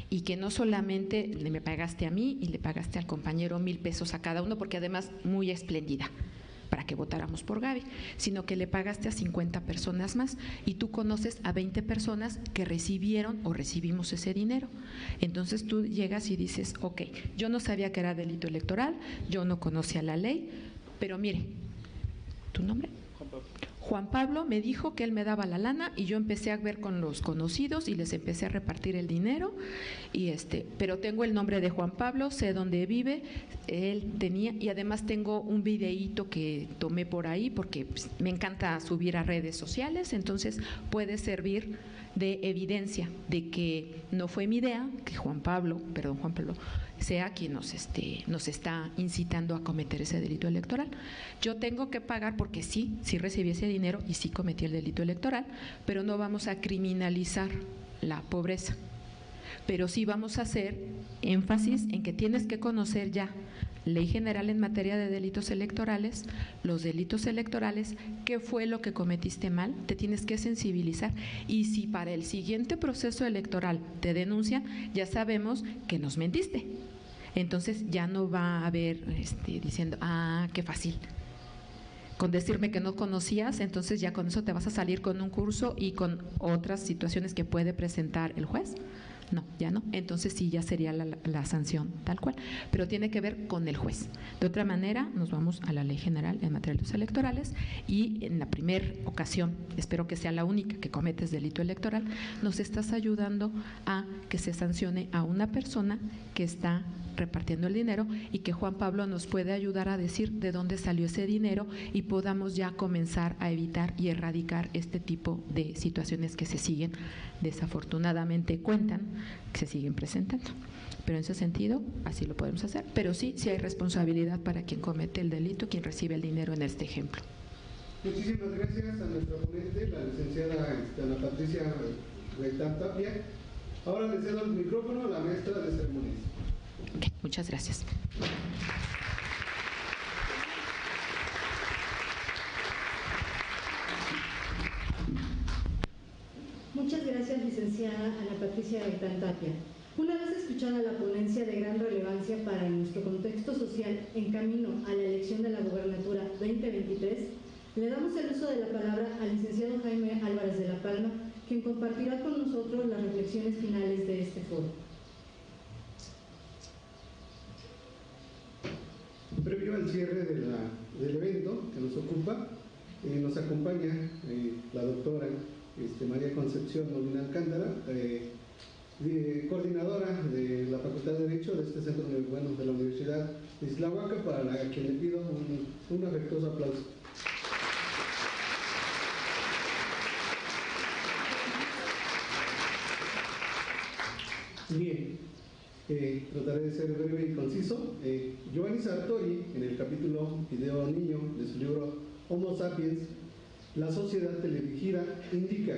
y que no solamente me pagaste a mí y le pagaste al compañero 1,000 pesos a cada uno, porque además muy espléndida, para que votáramos por Gaby, sino que le pagaste a 50 personas más y tú conoces a 20 personas que recibieron o recibimos ese dinero. Entonces tú llegas y dices, ok, yo no sabía que era delito electoral, yo no conocía la ley, pero mire, ¿tu nombre? Juan Pablo me dijo que él me daba la lana y yo empecé a ver con los conocidos y les empecé a repartir el dinero y pero tengo el nombre de Juan Pablo, sé dónde vive, él tenía, y además tengo un videíto que tomé por ahí porque pues, me encanta subir a redes sociales, entonces puede servir de evidencia de que no fue mi idea, que Juan Pablo sea quien nos está incitando a cometer ese delito electoral. Yo tengo que pagar porque sí recibí ese dinero y sí cometí el delito electoral, pero no vamos a criminalizar la pobreza. Pero sí vamos a hacer énfasis en que tienes que conocer ya Ley General en Materia de Delitos Electorales, los delitos electorales, qué fue lo que cometiste mal, te tienes que sensibilizar y si para el siguiente proceso electoral te denuncian, ya sabemos que nos mentiste. Entonces ya no va a haber diciendo, qué fácil. Con decirme que no conocías, entonces ya con eso te vas a salir con un curso y con otras situaciones que puede presentar el juez. No, ya no. Entonces sí, ya sería la sanción tal cual. Pero tiene que ver con el juez. De otra manera, nos vamos a la Ley General en materia de delitos electorales y en la primera ocasión, espero que sea la única que cometes delito electoral, nos estás ayudando a que se sancione a una persona que está repartiendo el dinero y que Juan Pablo nos puede ayudar a decir de dónde salió ese dinero y podamos ya comenzar a evitar y erradicar este tipo de situaciones que se siguen, desafortunadamente cuentan, que se siguen presentando. Pero en ese sentido, así lo podemos hacer. Pero sí hay responsabilidad para quien comete el delito, quien recibe el dinero en este ejemplo. Muchísimas gracias a nuestra ponente, la licenciada Ana Patricia Gaitán Tapia. Ahora le cedo el micrófono a la maestra de ceremonias. Okay, muchas gracias. Muchas gracias, licenciada Ana Patricia Gaitán Tapia. Una vez escuchada la ponencia de gran relevancia para nuestro contexto social en camino a la elección de la Gobernatura 2023, le damos el uso de la palabra al licenciado Jaime Álvarez de la Palma, quien compartirá con nosotros las reflexiones finales de este foro. Previo al cierre del evento que nos ocupa, nos acompaña la doctora María Concepción Molina Alcántara, coordinadora de la Facultad de Derecho de este centro de la Universidad de Islahuaca, para quien le pido un afectuoso aplauso. Bien, trataré de ser breve y conciso. Giovanni Sartori, en el capítulo Video Niño de su libro Homo Sapiens, la sociedad teledirigida, indica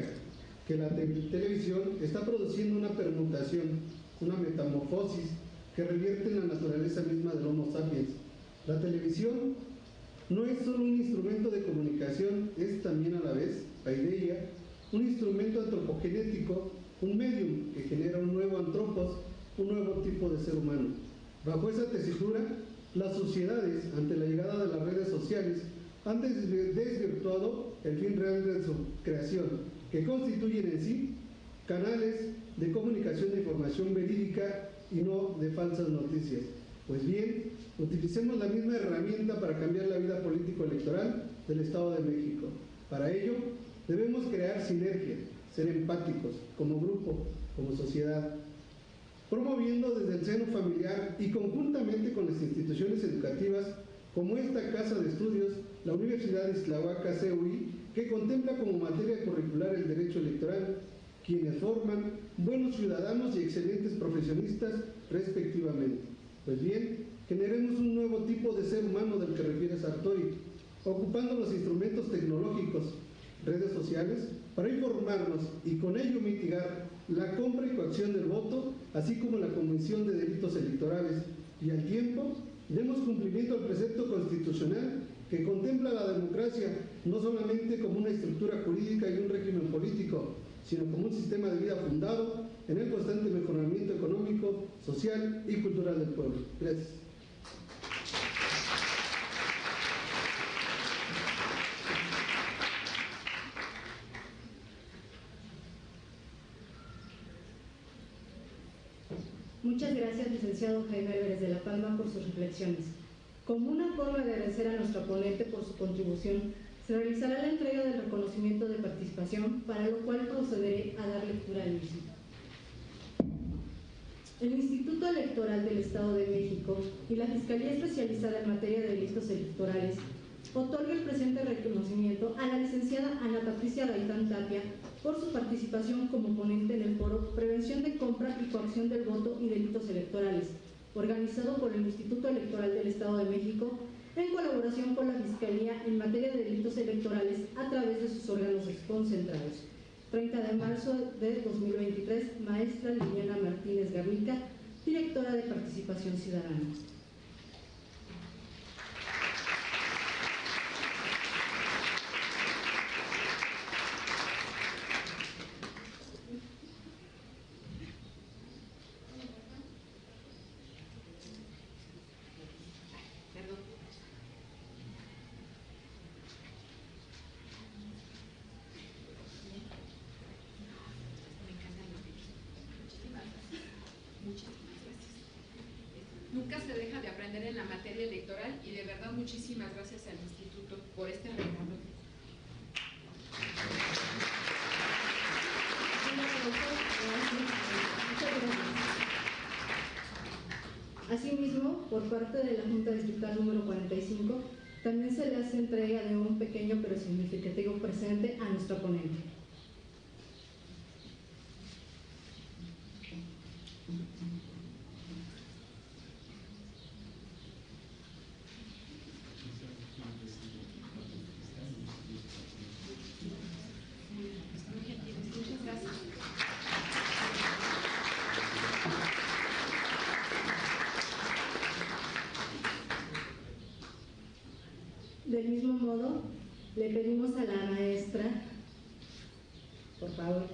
que la televisión está produciendo una permutación, una metamorfosis que revierte en la naturaleza misma del Homo Sapiens. La televisión no es solo un instrumento de comunicación, es también a la vez, paideia, un instrumento antropogenético, un medium que genera un nuevo antropos, un nuevo tipo de ser humano. Bajo esa tesitura, las sociedades, ante la llegada de las redes sociales, han desvirtuado el fin real de su creación, que constituyen en sí canales de comunicación de información verídica y no de falsas noticias. Pues bien, utilicemos la misma herramienta para cambiar la vida político-electoral del Estado de México. Para ello, debemos crear sinergia, ser empáticos como grupo, como sociedad, promoviendo desde el seno familiar y conjuntamente con las instituciones educativas como esta casa de estudios, la Universidad de Islahuaca CUI, que contempla como materia curricular el derecho electoral, quienes forman buenos ciudadanos y excelentes profesionistas respectivamente. Pues bien, generemos un nuevo tipo de ser humano del que refiere Sartori, ocupando los instrumentos tecnológicos, redes sociales, para informarnos y con ello mitigar la compra y coacción del voto, así como la comisión de delitos electorales, y al tiempo demos cumplimiento al precepto constitucional que contempla la democracia no solamente como una estructura jurídica y un régimen político, sino como un sistema de vida fundado en el constante mejoramiento económico, social y cultural del pueblo. Gracias. Muchas gracias, licenciado Jaime Álvarez de la Palma, por sus reflexiones. Como una forma de agradecer a nuestra ponente por su contribución, se realizará la entrega del reconocimiento de participación, para lo cual procederé a dar lectura al mismo. El Instituto Electoral del Estado de México y la Fiscalía Especializada en Materia de Delitos Electorales otorga el presente reconocimiento a la licenciada Ana Patricia Gaitán Tapia por su participación como ponente en el foro Prevención de Compra y Coacción del Voto y Delitos Electorales, organizado por el Instituto Electoral del Estado de México, en colaboración con la Fiscalía en Materia de Delitos Electorales a través de sus órganos desconcentrados. 30 de marzo de 2023, maestra Liliana Martínez Garnica, directora de Participación Ciudadana. nunca se deja de aprender en la materia electoral y de verdad muchísimas gracias al Instituto por este regalo. Asimismo, por parte de la Junta Distrital número 45, también se le hace entrega de un pequeño pero significativo presente a nuestra ponente. Del mismo modo, le pedimos a la maestra, por favor.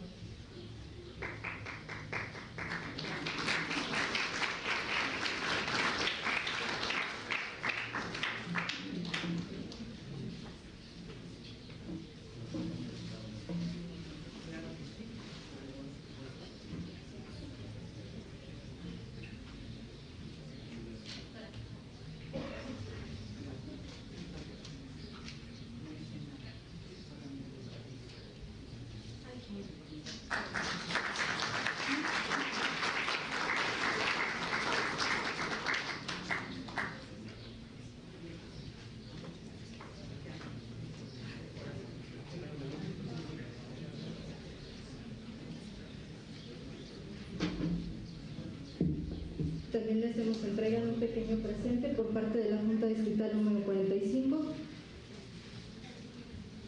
También le hacemos entrega de un pequeño presente por parte de la Junta Distrital número 45.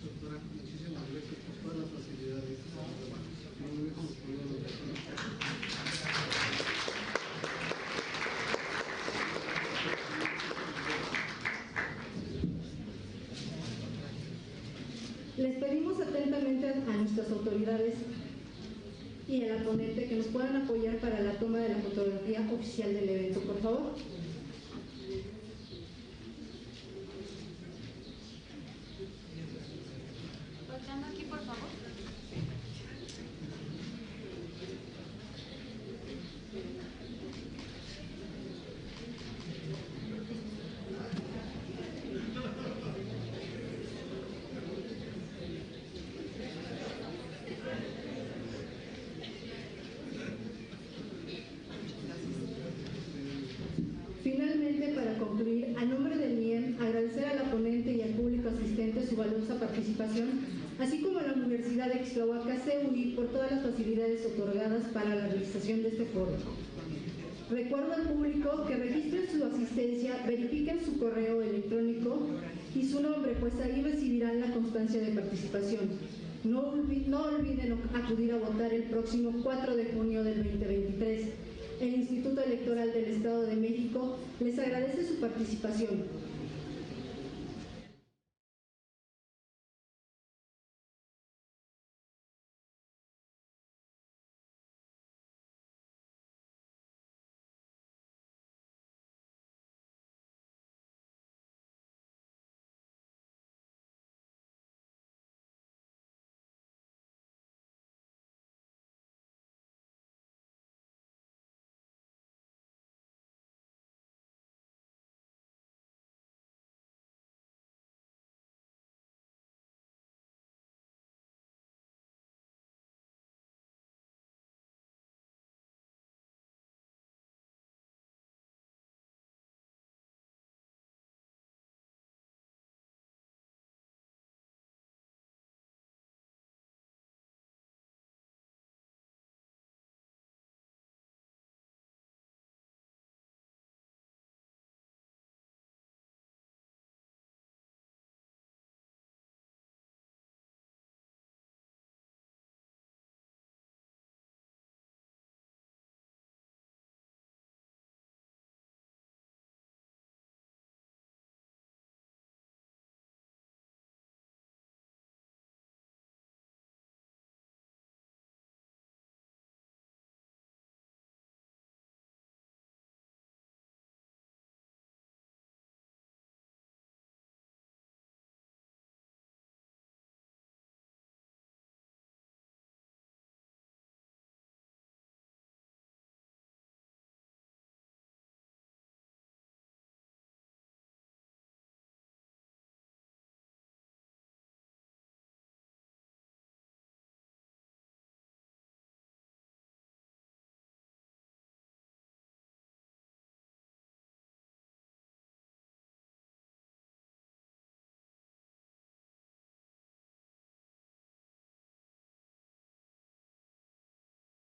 Doctora, muchísimas gracias por todas las facilidades. Les pedimos atentamente a nuestras autoridades y a la ponente que nos puedan apoyar para la toma de la fotografía oficial del evento, por favor. Volteando aquí, por favor. Finalmente, para concluir, a nombre del IEM, agradecer a la ponente y al público asistente su valiosa participación, así como a la Universidad de Ixtlahuaca, CUI, por todas las facilidades otorgadas para la realización de este foro. Recuerdo al público que registren su asistencia, verifiquen su correo electrónico y su nombre, pues ahí recibirán la constancia de participación. No olviden acudir a votar el próximo 4 de junio del 2023. El Instituto Electoral del Estado de México les agradece su participación.